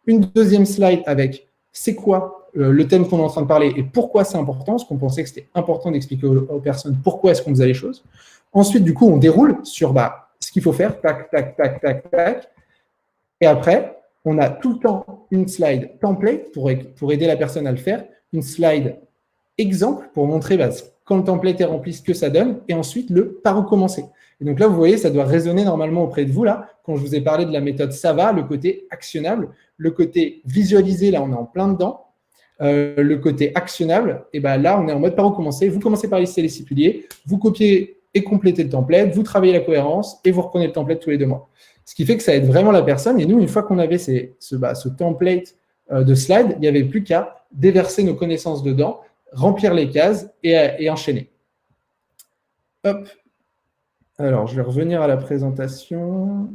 une deuxième slide avec c'est quoi le thème qu'on est en train de parler et pourquoi c'est important, parce qu'on pensait que c'était important d'expliquer aux personnes pourquoi est-ce qu'on faisait les choses. Ensuite, du coup, on déroule sur ce qu'il faut faire, tac, tac, tac, tac, tac. Et après, on a tout le temps une slide template pour aider la personne à le faire, une slide exemple pour montrer quand le template est rempli, ce que ça donne, et ensuite par où commencer. Et donc là, vous voyez, ça doit résonner normalement auprès de vous, là, quand je vous ai parlé de la méthode SAVA, le côté actionnable, le côté visualisé, là, on est en plein dedans, le côté actionnable, et là, on est en mode par où commencer. Vous commencez par lister les 6 piliers, vous copiez et complétez le template, vous travaillez la cohérence, et vous reprenez le template tous les 2 mois. Ce qui fait que ça aide vraiment la personne, et nous, une fois qu'on avait ce template de slide, il n'y avait plus qu'à déverser nos connaissances dedans, remplir les cases et enchaîner. Hop. Alors, je vais revenir à la présentation.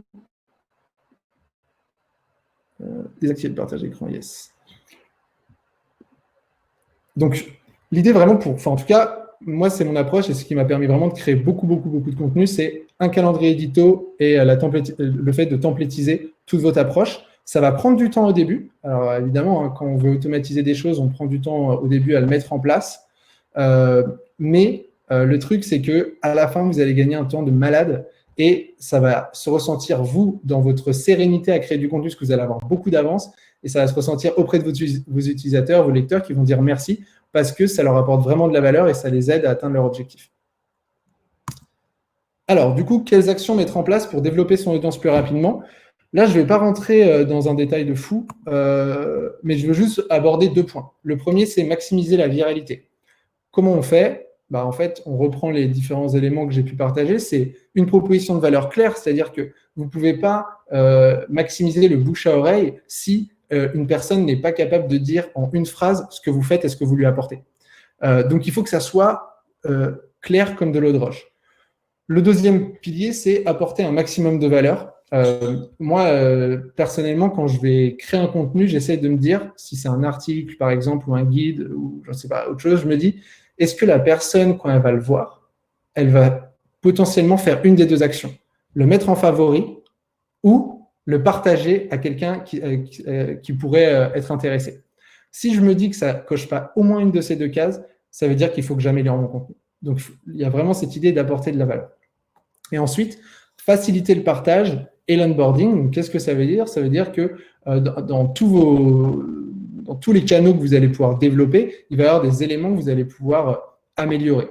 Désactiver le partage d'écran, yes. Donc, l'idée vraiment en tout cas, moi, c'est mon approche et ce qui m'a permis vraiment de créer beaucoup de contenu, c'est un calendrier édito et le fait de templétiser toute votre approche. Ça va prendre du temps au début. Alors, évidemment, quand on veut automatiser des choses, on prend du temps au début à le mettre en place. Mais le truc, c'est qu'à la fin, vous allez gagner un temps de malade et ça va se ressentir, vous, dans votre sérénité à créer du contenu, parce que vous allez avoir beaucoup d'avance et ça va se ressentir auprès de vos utilisateurs, vos lecteurs qui vont dire merci parce que ça leur apporte vraiment de la valeur et ça les aide à atteindre leur objectif. Alors, du coup, quelles actions mettre en place pour développer son audience plus rapidement? Là, je ne vais pas rentrer dans un détail de fou, mais je veux juste aborder 2 points. Le premier, c'est maximiser la viralité. Comment on fait? En fait, on reprend les différents éléments que j'ai pu partager. C'est une proposition de valeur claire, c'est-à-dire que vous ne pouvez pas maximiser le bouche à oreille si une personne n'est pas capable de dire en une phrase ce que vous faites et ce que vous lui apportez. Donc, il faut que ça soit clair comme de l'eau de roche. Le deuxième pilier, c'est apporter un maximum de valeur. Moi, personnellement, quand je vais créer un contenu, j'essaie de me dire, si c'est un article, par exemple, ou un guide, ou je ne sais pas, autre chose, je me dis, est-ce que la personne, quand elle va le voir, elle va potentiellement faire une des 2 actions, le mettre en favori ou le partager à quelqu'un qui pourrait être intéressé. Si je me dis que ça ne coche pas au moins une de ces 2 cases, ça veut dire qu'il faut que j'améliore mon contenu. Donc, il y a vraiment cette idée d'apporter de la valeur. Et ensuite, faciliter le partage et l'onboarding. Qu'est-ce que ça veut dire? Ça veut dire que dans tous les canaux que vous allez pouvoir développer, il va y avoir des éléments que vous allez pouvoir améliorer.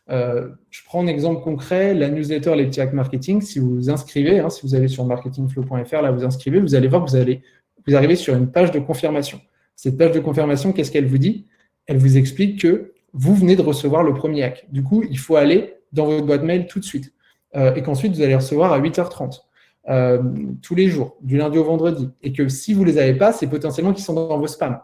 Je prends un exemple concret, la newsletter Les Petits Hacks Marketing. Si vous vous inscrivez, si vous allez sur marketingflow.fr, là vous inscrivez, vous allez voir que vous arrivez sur une page de confirmation. Cette page de confirmation, qu'est-ce qu'elle vous dit? Elle vous explique que vous venez de recevoir le premier hack. Du coup, il faut aller dans votre boîte mail tout de suite. Et qu'ensuite, vous allez recevoir à 8h30 tous les jours, du lundi au vendredi. Et que si vous ne les avez pas, c'est potentiellement qu'ils sont dans vos spams.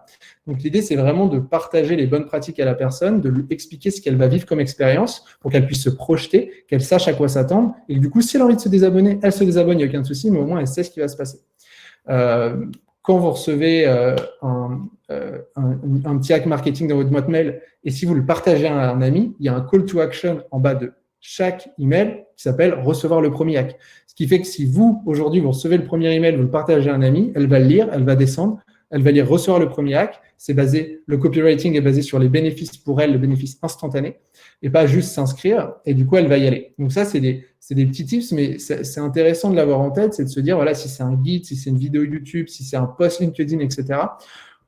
Donc, l'idée, c'est vraiment de partager les bonnes pratiques à la personne, de lui expliquer ce qu'elle va vivre comme expérience pour qu'elle puisse se projeter, qu'elle sache à quoi s'attendre. Et que, du coup, si elle a envie de se désabonner, elle se désabonne, il n'y a aucun souci, mais au moins, elle sait ce qui va se passer. Quand vous recevez un petit hack marketing dans votre boîte mail et si vous le partagez à un ami, il y a un call to action en bas de chaque email qui s'appelle « Recevoir le premier hack ». Ce qui fait que si vous, aujourd'hui, vous recevez le premier email, vous le partagez à un ami, elle va le lire, elle va descendre, elle va lire « Recevoir le premier hack ». Le copywriting est basé sur les bénéfices pour elle, le bénéfice instantané, et pas juste s'inscrire, et du coup, elle va y aller. Donc ça, c'est des petits tips, mais c'est intéressant de l'avoir en tête, c'est de se dire, voilà, si c'est un guide, si c'est une vidéo YouTube, si c'est un post LinkedIn, etc.,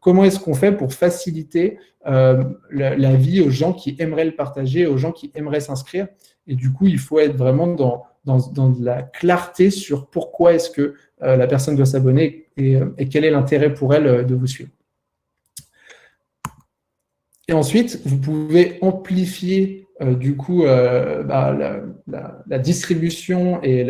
comment est-ce qu'on fait pour faciliter la vie aux gens qui aimeraient le partager, aux gens qui aimeraient s'inscrire. Et du coup, il faut être vraiment dans de la clarté sur pourquoi est-ce que la personne doit s'abonner et quel est l'intérêt pour elle de vous suivre. Et ensuite, vous pouvez amplifier la distribution et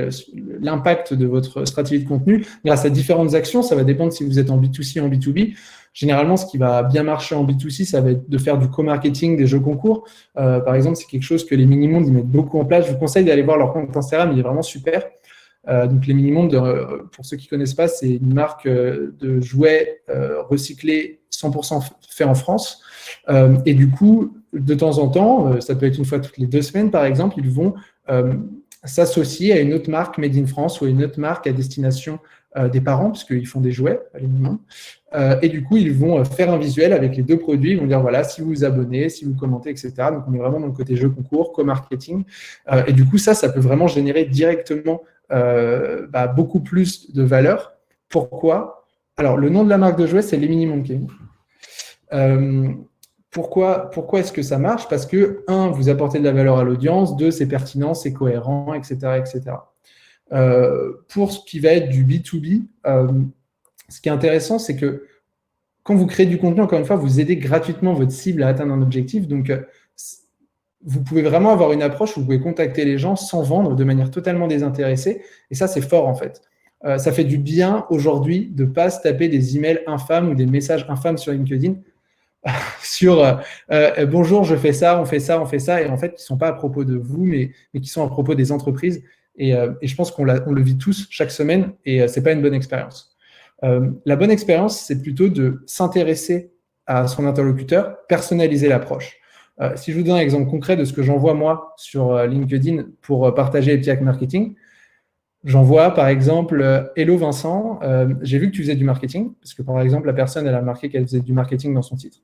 l'impact de votre stratégie de contenu grâce à différentes actions. Ça va dépendre si vous êtes en B2C ou en B2B. Généralement, ce qui va bien marcher en B2C, ça va être de faire du co-marketing, des jeux concours. Par exemple, c'est quelque chose que les Mini-Mondes mettent beaucoup en place. Je vous conseille d'aller voir leur compte Instagram, il est vraiment super. Donc les Mini-Mondes, pour ceux qui ne connaissent pas, c'est une marque de jouets recyclés 100% fait en France. Et du coup, de temps en temps, ça peut être une fois toutes les 2 semaines par exemple, ils vont s'associer à une autre marque Made in France ou à une autre marque à destination des parents, parce qu'ils font des jouets, les Mini-Mondes. Et du coup, ils vont faire un visuel avec les 2 produits. Ils vont dire, voilà, si vous vous abonnez, si vous commentez, etc. Donc, on est vraiment dans le côté jeu concours, co-marketing. Et du coup, ça peut vraiment générer directement beaucoup plus de valeur. Pourquoi? Alors, le nom de la marque de jouets, c'est les Mini-Mondes. Pourquoi est-ce que ça marche? Parce que, 1, vous apportez de la valeur à l'audience, 2, c'est pertinent, c'est cohérent, etc. etc. Pour ce qui va être du B2B, ce qui est intéressant, c'est que quand vous créez du contenu, encore une fois, vous aidez gratuitement votre cible à atteindre un objectif. Donc, vous pouvez vraiment avoir une approche où vous pouvez contacter les gens sans vendre, de manière totalement désintéressée. Et ça, c'est fort, en fait. Ça fait du bien aujourd'hui de ne pas se taper des emails infâmes ou des messages infâmes sur LinkedIn sur bonjour, je fais ça, on fait ça, et en fait, qui ne sont pas à propos de vous, mais qui sont à propos des entreprises. Et je pense qu'on le vit tous chaque semaine, et ce n'est pas une bonne expérience. La bonne expérience, c'est plutôt de s'intéresser à son interlocuteur, personnaliser l'approche. Si je vous donne un exemple concret de ce que j'envoie moi sur LinkedIn pour partager les petits hacks marketing, j'envoie par exemple Hello Vincent, j'ai vu que tu faisais du marketing, parce que par exemple la personne elle a marqué qu'elle faisait du marketing dans son titre.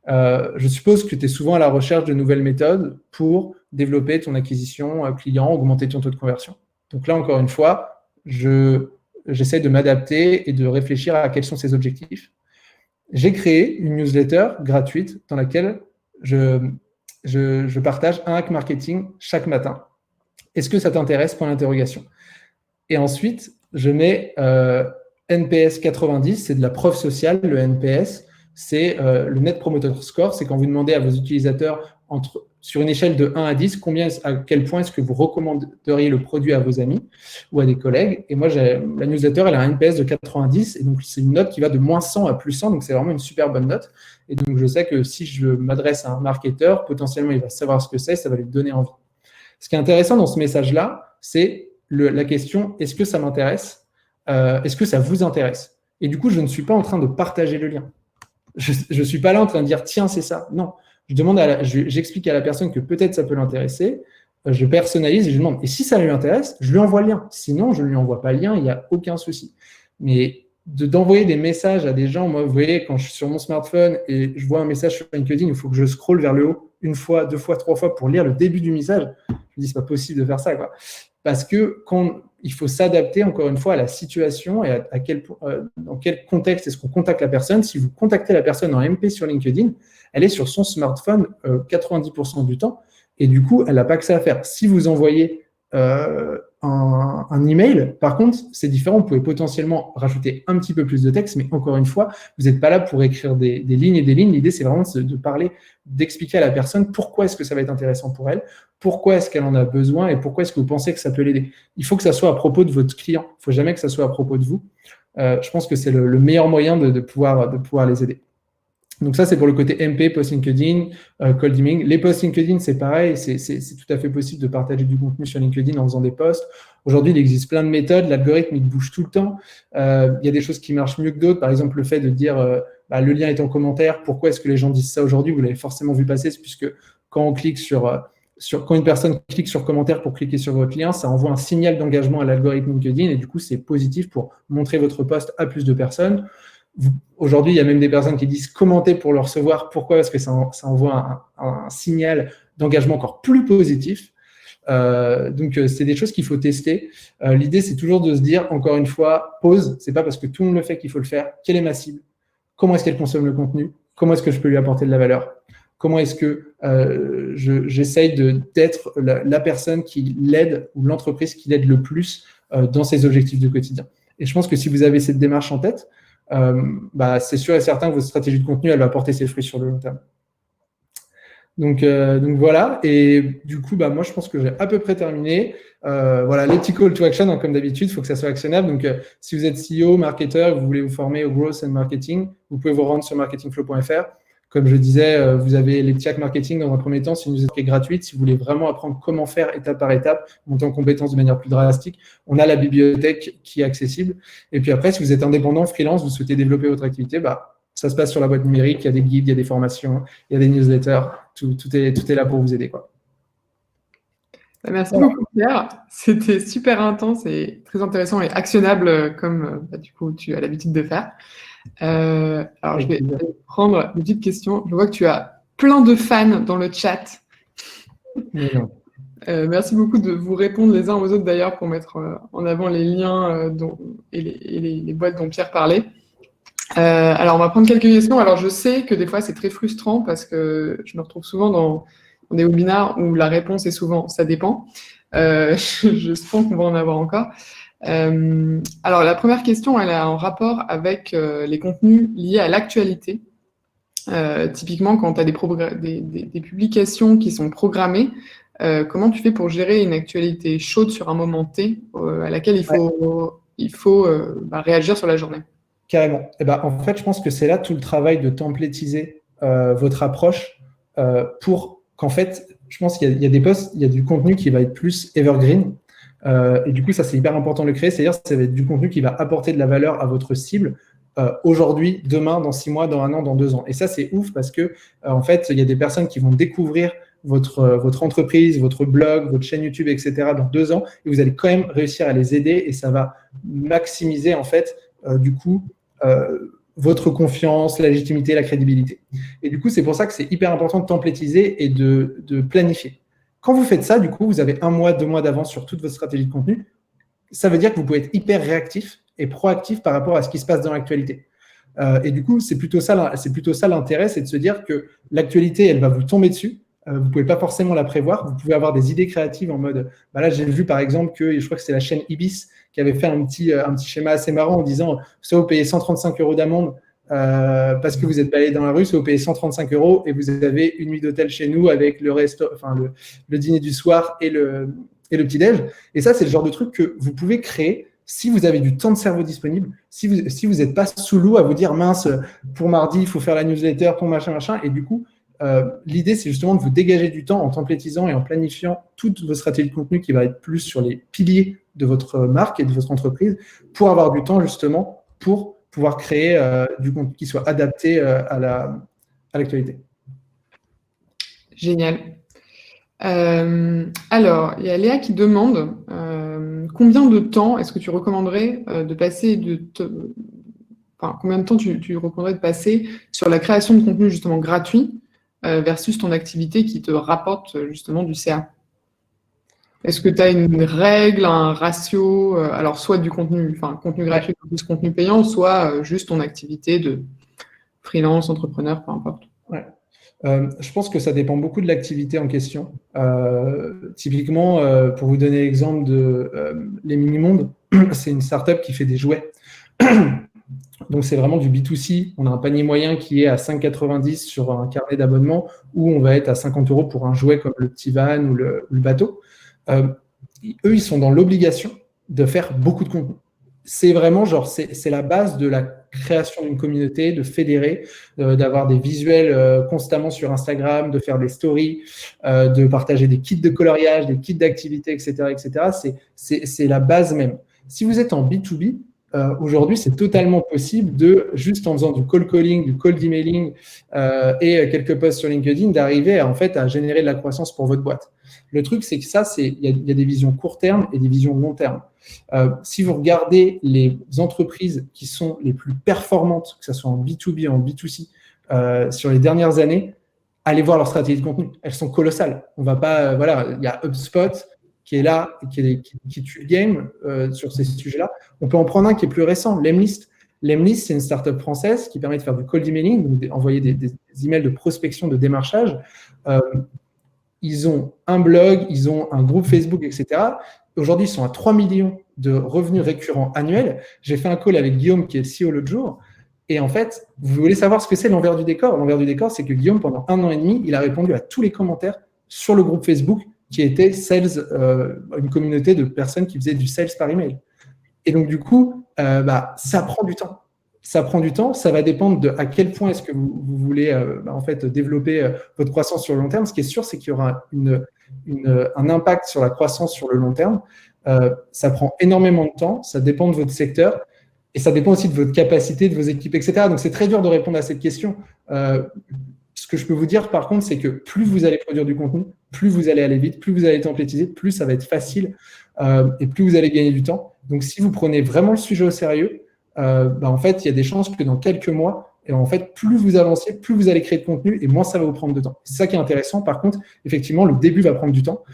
Je suppose que tu es souvent à la recherche de nouvelles méthodes pour développer ton acquisition client, augmenter ton taux de conversion. Donc là encore une fois, j'essaie de m'adapter et de réfléchir à quels sont ses objectifs. J'ai créé une newsletter gratuite dans laquelle je partage un hack marketing chaque matin. Est-ce que ça t'intéresse? Point d'interrogation. Et ensuite, je mets NPS 90, c'est de la preuve sociale. Le NPS, c'est le Net Promoter Score. C'est quand vous demandez à vos utilisateurs, sur une échelle de 1 à 10, à quel point est-ce que vous recommanderiez le produit à vos amis ou à des collègues. Et moi, la newsletter, elle a un NPS de 90. Et donc, c'est une note qui va de moins 100 à plus 100. Donc, c'est vraiment une super bonne note. Et donc, je sais que si je m'adresse à un marketeur, potentiellement, il va savoir ce que c'est, ça va lui donner envie. Ce qui est intéressant dans ce message-là, c'est la question, est-ce que ça m'intéresse? Est-ce que ça vous intéresse? Et du coup, je ne suis pas en train de partager le lien. Je ne suis pas là en train de dire, tiens, c'est ça. Non, j'explique à la personne que peut-être ça peut l'intéresser, je personnalise et je demande, et si ça lui intéresse, je lui envoie le lien. Sinon, je ne lui envoie pas le lien, il n'y a aucun souci. Mais d'envoyer des messages à des gens, moi, vous voyez, quand je suis sur mon smartphone et je vois un message sur LinkedIn, il faut que je scrolle vers le haut 1 fois, 2 fois, 3 fois pour lire le début du message. Je me dis, c'est pas possible de faire ça, quoi. Parce que il faut s'adapter, encore une fois, à la situation et dans quel contexte est-ce qu'on contacte la personne. Si vous contactez la personne en MP sur LinkedIn, elle est sur son smartphone 90% du temps et du coup, elle n'a pas que ça à faire. Si vous envoyez un email, par contre, c'est différent. Vous pouvez potentiellement rajouter un petit peu plus de texte, mais encore une fois, vous n'êtes pas là pour écrire des lignes et des lignes. L'idée, c'est vraiment de parler, d'expliquer à la personne pourquoi est-ce que ça va être intéressant pour elle, pourquoi est-ce qu'elle en a besoin et pourquoi est-ce que vous pensez que ça peut l'aider. Il faut que ça soit à propos de votre client. Il ne faut jamais que ça soit à propos de vous. Je pense que c'est le meilleur moyen de pouvoir les aider. Donc ça, c'est pour le côté MP, post LinkedIn, cold emailing. Les posts LinkedIn, c'est pareil, c'est tout à fait possible de partager du contenu sur LinkedIn en faisant des posts. Aujourd'hui, il existe plein de méthodes, l'algorithme, il bouge tout le temps. Il y a des choses qui marchent mieux que d'autres. Par exemple, le fait de dire le lien est en commentaire, pourquoi est-ce que les gens disent ça aujourd'hui? Vous l'avez forcément vu passer, puisque quand on clique quand une personne clique sur commentaire pour cliquer sur votre lien, ça envoie un signal d'engagement à l'algorithme LinkedIn et du coup, c'est positif pour montrer votre post à plus de personnes. Aujourd'hui, il y a même des personnes qui disent commenter pour le recevoir. Pourquoi? Parce que ça envoie un signal d'engagement encore plus positif. Donc, c'est des choses qu'il faut tester. L'idée, c'est toujours de se dire, encore une fois, pause. C'est pas parce que tout le monde le fait qu'il faut le faire. Quelle est ma cible? Comment est-ce qu'elle consomme le contenu? Comment est-ce que je peux lui apporter de la valeur? Comment est-ce que j'essaye d'être la personne qui l'aide ou l'entreprise qui l'aide le plus dans ses objectifs du quotidien? Et je pense que si vous avez cette démarche en tête, c'est sûr et certain que votre stratégie de contenu, elle va porter ses fruits sur le long terme. Donc voilà, et du coup, moi, je pense que j'ai à peu près terminé. Voilà, les petits call to action, hein, comme d'habitude, il faut que ça soit actionnable. Donc, si vous êtes CEO, marketeur, vous voulez vous former au growth and marketing, vous pouvez vous rendre sur marketingflow.fr. Comme je disais, vous avez les petits hacks marketing dans un premier temps, c'est une newsletter qui est gratuite. Si vous voulez vraiment apprendre comment faire étape par étape, monter en compétences de manière plus drastique, on a la bibliothèque qui est accessible. Et puis après, si vous êtes indépendant, freelance, vous souhaitez développer votre activité, ça se passe sur la boîte numérique, il y a des guides, il y a des formations, il y a des newsletters, tout est là pour vous aider, quoi. Merci beaucoup, Pierre. C'était super intense et très intéressant et actionnable comme du coup tu as l'habitude de faire. Alors, je vais prendre une petite question. Je vois que tu as plein de fans dans le chat. Merci beaucoup de vous répondre les uns aux autres d'ailleurs pour mettre en avant les liens et les boîtes dont Pierre parlait. Alors, on va prendre quelques questions. Alors, je sais que des fois, c'est très frustrant parce que je me retrouve souvent dans des webinars où la réponse est souvent « ça dépend ». Je sens qu'on va en avoir encore. Alors, la première question, elle a un rapport avec les contenus liés à l'actualité. Typiquement, quand tu as des publications qui sont programmées, comment tu fais pour gérer une actualité chaude sur un moment T à laquelle il faut réagir sur la journée? Carrément. En fait, je pense que c'est là tout le travail de templétiser votre approche pour qu'en fait, je pense qu'il y a des posts, il y a du contenu qui va être plus evergreen. Et du coup, ça, c'est hyper important de le créer. C'est-à-dire que ça va être du contenu qui va apporter de la valeur à votre cible aujourd'hui, demain, dans 6 mois, dans 1 an, dans 2 ans. Et ça, c'est ouf parce que, en fait, il y a des personnes qui vont découvrir votre entreprise, votre blog, votre chaîne YouTube, etc. dans 2 ans. Et vous allez quand même réussir à les aider et ça va maximiser, en fait, du coup, votre confiance, la légitimité, la crédibilité. Et du coup, c'est pour ça que c'est hyper important de templétiser et de planifier. Quand vous faites ça, du coup, vous avez 1 mois, 2 mois d'avance sur toute votre stratégie de contenu. Ça veut dire que vous pouvez être hyper réactif et proactif par rapport à ce qui se passe dans l'actualité. Et du coup, c'est plutôt ça l'intérêt, c'est de se dire que l'actualité, elle va vous tomber dessus. Vous ne pouvez pas forcément la prévoir. Vous pouvez avoir des idées créatives en mode… là, j'ai vu par exemple que, je crois que c'est la chaîne Ibis qui avait fait un petit schéma assez marrant en disant soit vous payez 135 € d'amende parce que vous êtes balayé dans la rue, soit vous payez 135 € et vous avez une nuit d'hôtel chez nous avec le dîner du soir et le petit-déj. Et ça, c'est le genre de truc que vous pouvez créer si vous avez du temps de cerveau disponible, si vous n'êtes pas sous l'eau à vous dire mince, pour mardi, il faut faire la newsletter, pour machin. Et du coup, l'idée, c'est justement de vous dégager du temps en templétisant et en planifiant toutes vos stratégies de contenu qui va être plus sur les piliers de votre marque et de votre entreprise pour avoir du temps justement pour pouvoir créer du contenu qui soit adapté à l'actualité. Génial. Alors, il y a Léa qui demande combien de temps est-ce que tu recommanderais de passer combien de temps tu recommanderais de passer sur la création de contenu justement gratuit versus ton activité qui te rapporte justement du CA? Est-ce que tu as une règle, un ratio, alors soit du contenu gratuit plus contenu payant, soit juste ton activité de freelance, entrepreneur, peu importe? Ouais. Je pense que ça dépend beaucoup de l'activité en question. Typiquement, pour vous donner l'exemple de Les Mini-Mondes, c'est une startup qui fait des jouets. Donc, c'est vraiment du B2C. On a un panier moyen qui est à 5,90 € sur un carnet d'abonnement où on va être à 50 € pour un jouet comme le petit van ou le bateau. Eux, ils sont dans l'obligation de faire beaucoup de contenu. C'est vraiment c'est la base de la création d'une communauté, de fédérer, d'avoir des visuels constamment sur Instagram, de faire des stories, de partager des kits de coloriage, des kits d'activité, etc., etc. C'est la base même. Si vous êtes en B2B, aujourd'hui, c'est totalement possible de, juste en faisant du cold calling, du cold emailing et quelques posts sur LinkedIn, d'arriver à générer de la croissance pour votre boîte. Le truc, c'est que ça, il y a des visions court terme et des visions long terme. Si vous regardez les entreprises qui sont les plus performantes, que ce soit en B2B ou en B2C, sur les dernières années, allez voir leur stratégie de contenu. Elles sont colossales. On va pas, il y a HubSpot qui est là, qui tue le game sur ces sujets-là. On peut en prendre un qui est plus récent, Lemlist. Lemlist, c'est une startup française qui permet de faire du cold emailing, donc d'envoyer des emails de prospection, de démarchage. Ils ont un blog, ils ont un groupe Facebook, etc. Aujourd'hui, ils sont à 3 millions de revenus récurrents annuels. J'ai fait un call avec Guillaume, qui est CEO l'autre jour. Et en fait, vous voulez savoir ce que c'est l'envers du décor? L'envers du décor, c'est que Guillaume, pendant 1 an et demi, il a répondu à tous les commentaires sur le groupe Facebook qui était Sales, une communauté de personnes qui faisaient du sales par email. Et donc, du coup, ça prend du temps. Ça prend du temps, ça va dépendre de à quel point est-ce que vous voulez en fait développer votre croissance sur le long terme. Ce qui est sûr, c'est qu'il y aura un impact sur la croissance sur le long terme. Ça prend énormément de temps, ça dépend de votre secteur et ça dépend aussi de votre capacité, de vos équipes, etc. Donc, c'est très dur de répondre à cette question. Ce que je peux vous dire, par contre, c'est que plus vous allez produire du contenu, plus vous allez aller vite, plus vous allez templétiser, plus ça va être facile et plus vous allez gagner du temps. Donc, si vous prenez vraiment le sujet au sérieux, en fait, il y a des chances que dans quelques mois, et en fait, plus vous avancez, plus vous allez créer de contenu et moins ça va vous prendre de temps. C'est ça qui est intéressant. Par contre, effectivement, le début va prendre du temps.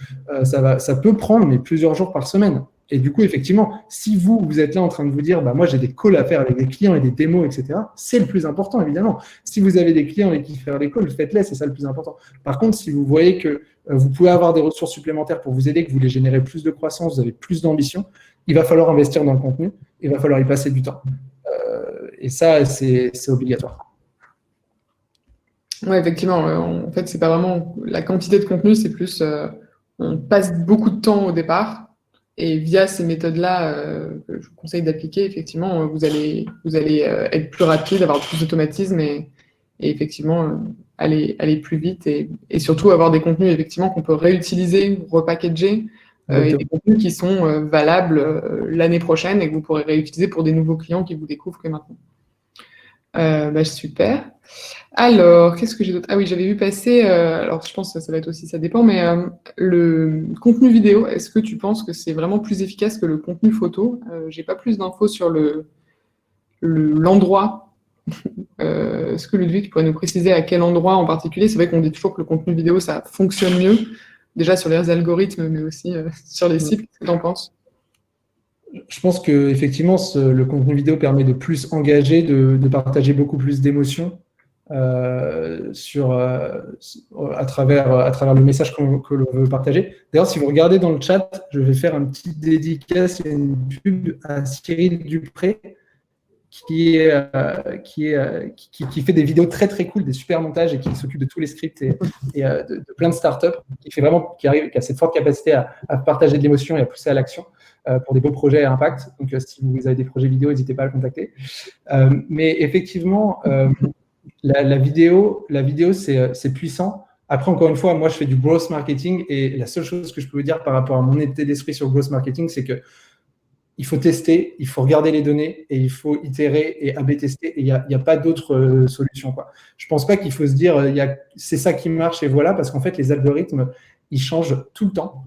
Ça peut prendre mais plusieurs jours par semaine. Et du coup, effectivement, si vous êtes là en train de vous dire, moi, j'ai des calls à faire avec des clients et des démos, etc., c'est le plus important, évidemment. Si vous avez des clients avec qui faire des calls, faites-les, c'est ça le plus important. Par contre, si vous voyez que vous pouvez avoir des ressources supplémentaires pour vous aider, que vous voulez générer plus de croissance, vous avez plus d'ambition, il va falloir investir dans le contenu, il va falloir y passer du temps. Et ça, c'est obligatoire. Oui, effectivement. En fait, c'est pas vraiment la quantité de contenu, c'est plus on passe beaucoup de temps au départ. Et via ces méthodes-là, que je vous conseille d'appliquer, effectivement, vous allez être plus rapide, avoir plus d'automatisme et effectivement aller plus vite et surtout avoir des contenus effectivement qu'on peut réutiliser, repackager et des contenus qui sont valables l'année prochaine et que vous pourrez réutiliser pour des nouveaux clients qui vous découvrent que maintenant. Super. Alors, qu'est-ce que j'ai d'autre? Ah oui, j'avais vu passer, alors je pense que ça va être aussi, ça dépend, mais le contenu vidéo, est-ce que tu penses que c'est vraiment plus efficace que le contenu photo? J'ai pas plus d'infos sur l'endroit. Est-ce que Ludwig pourrait nous préciser à quel endroit en particulier? C'est vrai qu'on dit toujours que le contenu vidéo, ça fonctionne mieux, déjà sur les algorithmes, mais aussi sur les sites. Qu'est-ce que tu en penses? Je pense qu'effectivement, le contenu vidéo permet de plus engager, de partager beaucoup plus d'émotions à travers le message que l'on veut partager. D'ailleurs, si vous regardez dans le chat, je vais faire un petit dédicace et une pub à Cyril Dupré qui fait des vidéos très très cool, des super montages et qui s'occupe de tous les scripts et de plein de startups, qui a cette forte capacité à partager de l'émotion et à pousser à l'action pour des beaux projets à impact. Donc, si vous avez des projets vidéo, n'hésitez pas à le contacter. Mais effectivement, la vidéo, c'est puissant. Après, encore une fois, moi, je fais du growth marketing et la seule chose que je peux vous dire par rapport à mon état d'esprit sur growth marketing, c'est que il faut tester, il faut regarder les données et il faut itérer et A/B tester. Et il n'y a pas d'autre solution, quoi. Je ne pense pas qu'il faut se dire c'est ça qui marche et voilà, parce qu'en fait, les algorithmes, ils changent tout le temps.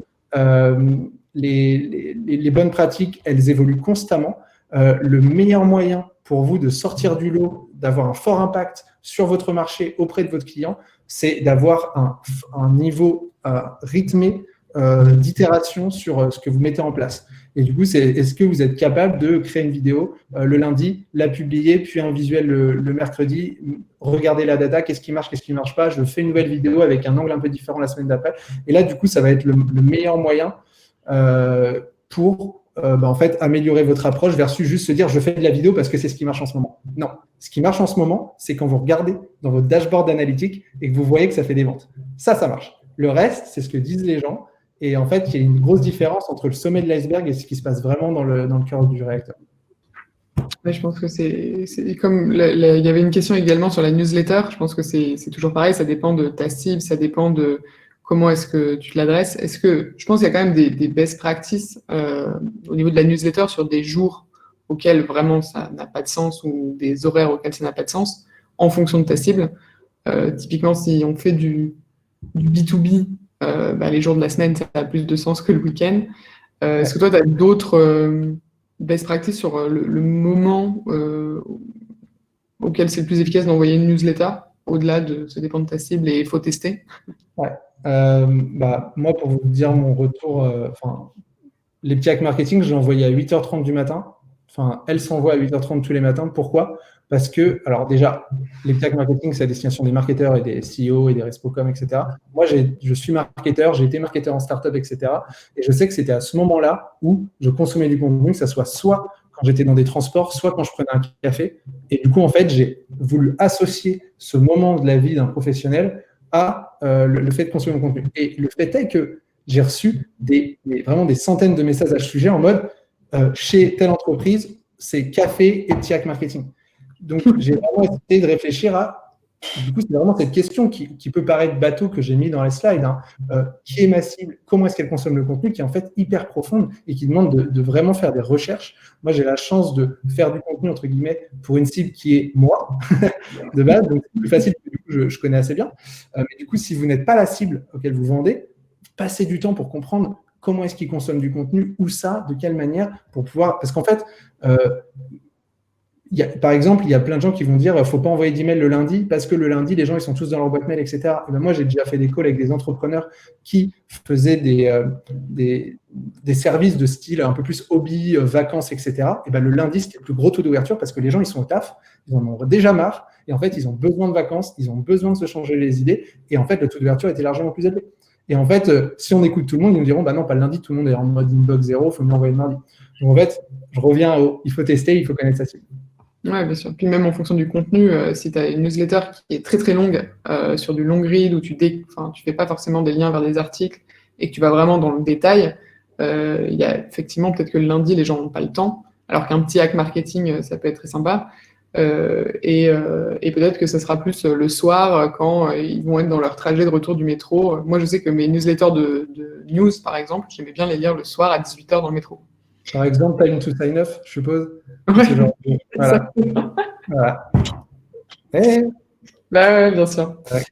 Les bonnes pratiques, elles évoluent constamment. Le meilleur moyen pour vous de sortir du lot, d'avoir un fort impact sur votre marché auprès de votre client, c'est d'avoir un niveau rythmé d'itération sur ce que vous mettez en place. Et du coup, est-ce que vous êtes capable de créer une vidéo le lundi, la publier, puis un visuel le mercredi, regarder la data, qu'est-ce qui marche pas, je fais une nouvelle vidéo avec un angle un peu différent la semaine d'après. Et là, du coup, ça va être le meilleur moyen pour en fait, améliorer votre approche versus juste se dire je fais de la vidéo parce que c'est ce qui marche en ce moment. Non, ce qui marche en ce moment, c'est quand vous regardez dans votre dashboard analytique et que vous voyez que ça fait des ventes. Ça marche. Le reste, c'est ce que disent les gens. Et en fait, il y a une grosse différence entre le sommet de l'iceberg et ce qui se passe vraiment dans le cœur du réacteur. Ouais, je pense que c'est comme il y avait une question également sur la newsletter. Je pense que c'est toujours pareil. Ça dépend de ta cible, ça dépend de comment est-ce que tu te l'adresses. Est-ce que je pense qu'il y a quand même des best practices au niveau de la newsletter sur des jours auxquels vraiment ça n'a pas de sens ou des horaires auxquels ça n'a pas de sens en fonction de ta cible. Typiquement, si on fait du B2B, les jours de la semaine, ça a plus de sens que le week-end. Est-ce que toi, tu as d'autres best practices sur le moment auquel c'est le plus efficace d'envoyer une newsletter, au-delà de ça dépend de ta cible et il faut tester? Ouais. Moi, pour vous dire mon retour, les petits hacks marketing, je l'ai envoyé à 8h30 du matin. Elle s'envoie à 8h30 tous les matins. Pourquoi ? parce que, alors déjà, les tech marketing, c'est à destination des marketeurs et des CEO et des respocom, etc. Moi, je suis marketeur, j'ai été marketeur en startup, etc. Et je sais que c'était à ce moment-là où je consommais du contenu, que ça soit quand j'étais dans des transports, soit quand je prenais un café. Et du coup, en fait, j'ai voulu associer ce moment de la vie d'un professionnel à le fait de consommer mon contenu. Et le fait est que j'ai reçu vraiment des centaines de messages à ce sujet en mode chez telle entreprise, c'est café et TIAC marketing. Donc, j'ai vraiment essayé de réfléchir à. Du coup, c'est vraiment cette question qui peut paraître bateau que j'ai mis dans les slides. Qui est ma cible? Comment est-ce qu'elle consomme le contenu? Qui est en fait hyper profonde et qui demande de vraiment faire des recherches. Moi, j'ai la chance de faire du contenu, entre guillemets, pour une cible qui est moi, de base. Donc, c'est plus facile que du coup, je connais assez bien. Mais du coup, si vous n'êtes pas la cible auquel vous vendez, passez du temps pour comprendre comment est-ce qu'ils consomment du contenu, où ça, de quelle manière, pour pouvoir. Parce qu'en fait, par exemple, il y a plein de gens qui vont dire faut pas envoyer d'email le lundi parce que le lundi, les gens ils sont tous dans leur boîte mail, etc. Et ben moi, j'ai déjà fait des calls avec des entrepreneurs qui faisaient des services de style un peu plus hobby, vacances, etc. Et ben le lundi, c'était le plus gros taux d'ouverture parce que les gens ils sont au taf, ils en ont déjà marre et en fait, ils ont besoin de vacances, ils ont besoin de se changer les idées et en fait, le taux d'ouverture était largement plus élevé. Et en fait, si on écoute tout le monde, ils nous diront bah non, pas le lundi, tout le monde est en mode inbox zéro, il faut mieux envoyer le mardi. Donc en fait, je reviens il faut tester, il faut connaître sa cible. Ouais, bien sûr. Puis même en fonction du contenu, si tu as une newsletter qui est très très longue, sur du long read, où tu fais pas forcément des liens vers des articles et que tu vas vraiment dans le détail, il y a effectivement peut-être que le lundi, les gens n'ont pas le temps, alors qu'un petit hack marketing, ça peut être très sympa. Et peut-être que ça sera plus le soir quand ils vont être dans leur trajet de retour du métro. Moi, je sais que mes newsletters de news, par exemple, j'aimais bien les lire le soir à 18h dans le métro. Par exemple, Time to Sign Off, je suppose. Ouais, Ce genre de. Voilà. Voilà. Hey. Bah ouais, bien sûr. Ouais.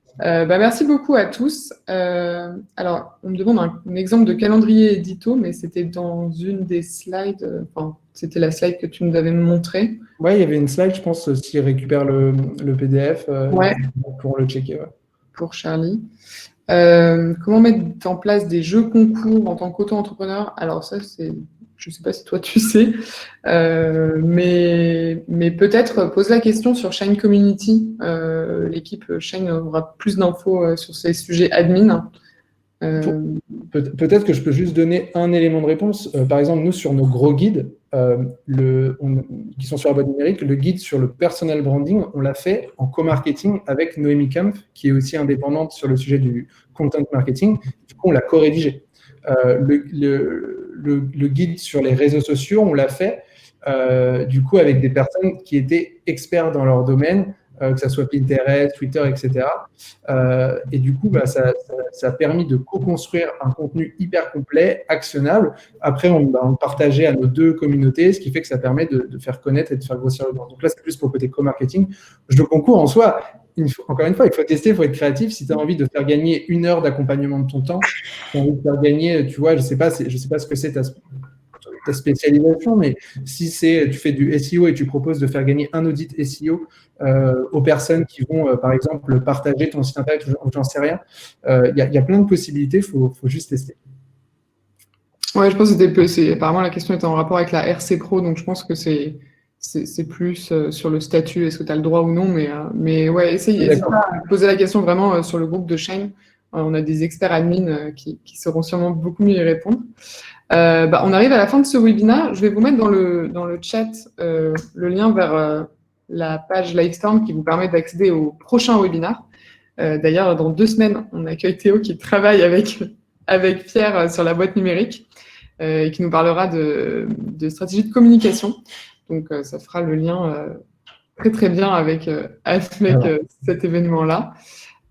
Merci beaucoup à tous. Alors, on me demande un exemple de calendrier édito, mais c'était dans une des slides, c'était la slide que tu nous avais montrée. Ouais, il y avait une slide, je pense, s'il récupère le PDF Ouais. pour le checker. Ouais. Pour Charlie. Comment mettre en place des jeux concours en tant qu'auto-entrepreneur? Alors ça, je ne sais pas si toi tu sais, mais peut-être pose la question sur Shine Community. L'équipe Shine aura plus d'infos sur ces sujets admin. Peut-être que je peux juste donner un élément de réponse. Par exemple, nous, sur nos gros guides, qui sont sur la boîte numérique, le guide sur le personal branding, on l'a fait en co-marketing avec Noémie Kampf, qui est aussi indépendante sur le sujet du content marketing. Du coup, on l'a co-rédigé. Le guide sur les réseaux sociaux, on l'a fait du coup avec des personnes qui étaient experts dans leur domaine, que ce soit Pinterest, Twitter, etc. Et du coup, ça a permis de co-construire un contenu hyper complet, actionnable. Après, on le partageait à nos deux communautés, ce qui fait que ça permet de faire connaître et de faire grossir le brand. Donc là, c'est plus pour le côté co-marketing. Le concours en soi, encore une fois, il faut tester, il faut être créatif. Si tu as envie de faire gagner 1 heure d'accompagnement de ton temps, tu as envie de faire gagner, tu vois, je sais pas ce que c'est ta spécialisation, mais si tu fais du SEO et tu proposes de faire gagner un audit SEO aux personnes qui vont, par exemple, partager ton site internet ou j'en sais rien, il y a plein de possibilités, il faut juste tester. Ouais, je pense que apparemment la question était en rapport avec la RC Pro, donc je pense que c'est plus sur le statut, est-ce que tu as le droit ou non, mais ouais, essayez pas à poser la question vraiment sur le groupe de Shine. On a des experts admin qui sauront sûrement beaucoup mieux y répondre. On arrive à la fin de ce webinaire. Je vais vous mettre dans le chat le lien vers la page Livestorm qui vous permet d'accéder au prochain webinaire. D'ailleurs, dans 2 semaines, on accueille Théo qui travaille avec Pierre sur la boîte numérique et qui nous parlera de stratégie de communication. Donc, ça fera le lien très, très bien avec cet événement-là.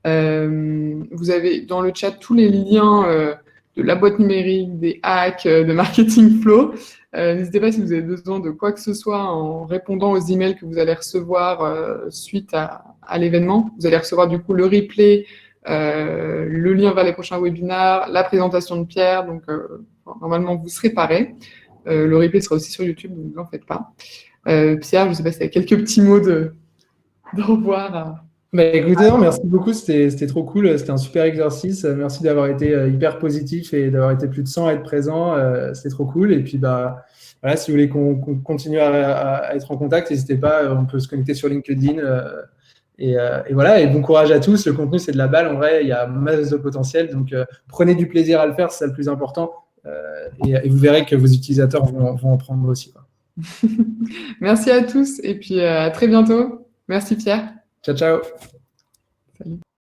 Vous avez dans le chat tous les liens de la boîte numérique, des hacks, de marketing flow. N'hésitez pas si vous avez besoin de quoi que ce soit en répondant aux emails que vous allez recevoir suite à l'événement. Vous allez recevoir du coup le replay, le lien vers les prochains webinaires, la présentation de Pierre. Donc, normalement, vous serez parés. Le replay sera aussi sur YouTube, donc ne vous en faites pas. Pierre, je ne sais pas si tu as quelques petits mots de revoir. Bah, écoutez, non, merci beaucoup, c'était trop cool, c'était un super exercice. Merci d'avoir été hyper positif et d'avoir été plus de 100 à être présent. C'était trop cool. Et puis, bah, voilà, si vous voulez qu'on continue à être en contact, n'hésitez pas, on peut se connecter sur LinkedIn. Et voilà, et bon courage à tous. Le contenu, c'est de la balle. En vrai, il y a masse de potentiel. Donc, prenez du plaisir à le faire, c'est ça le plus important. Et vous verrez que vos utilisateurs vont en prendre aussi, quoi. Merci à tous et puis à très bientôt. Merci Pierre. Ciao, ciao. Salut.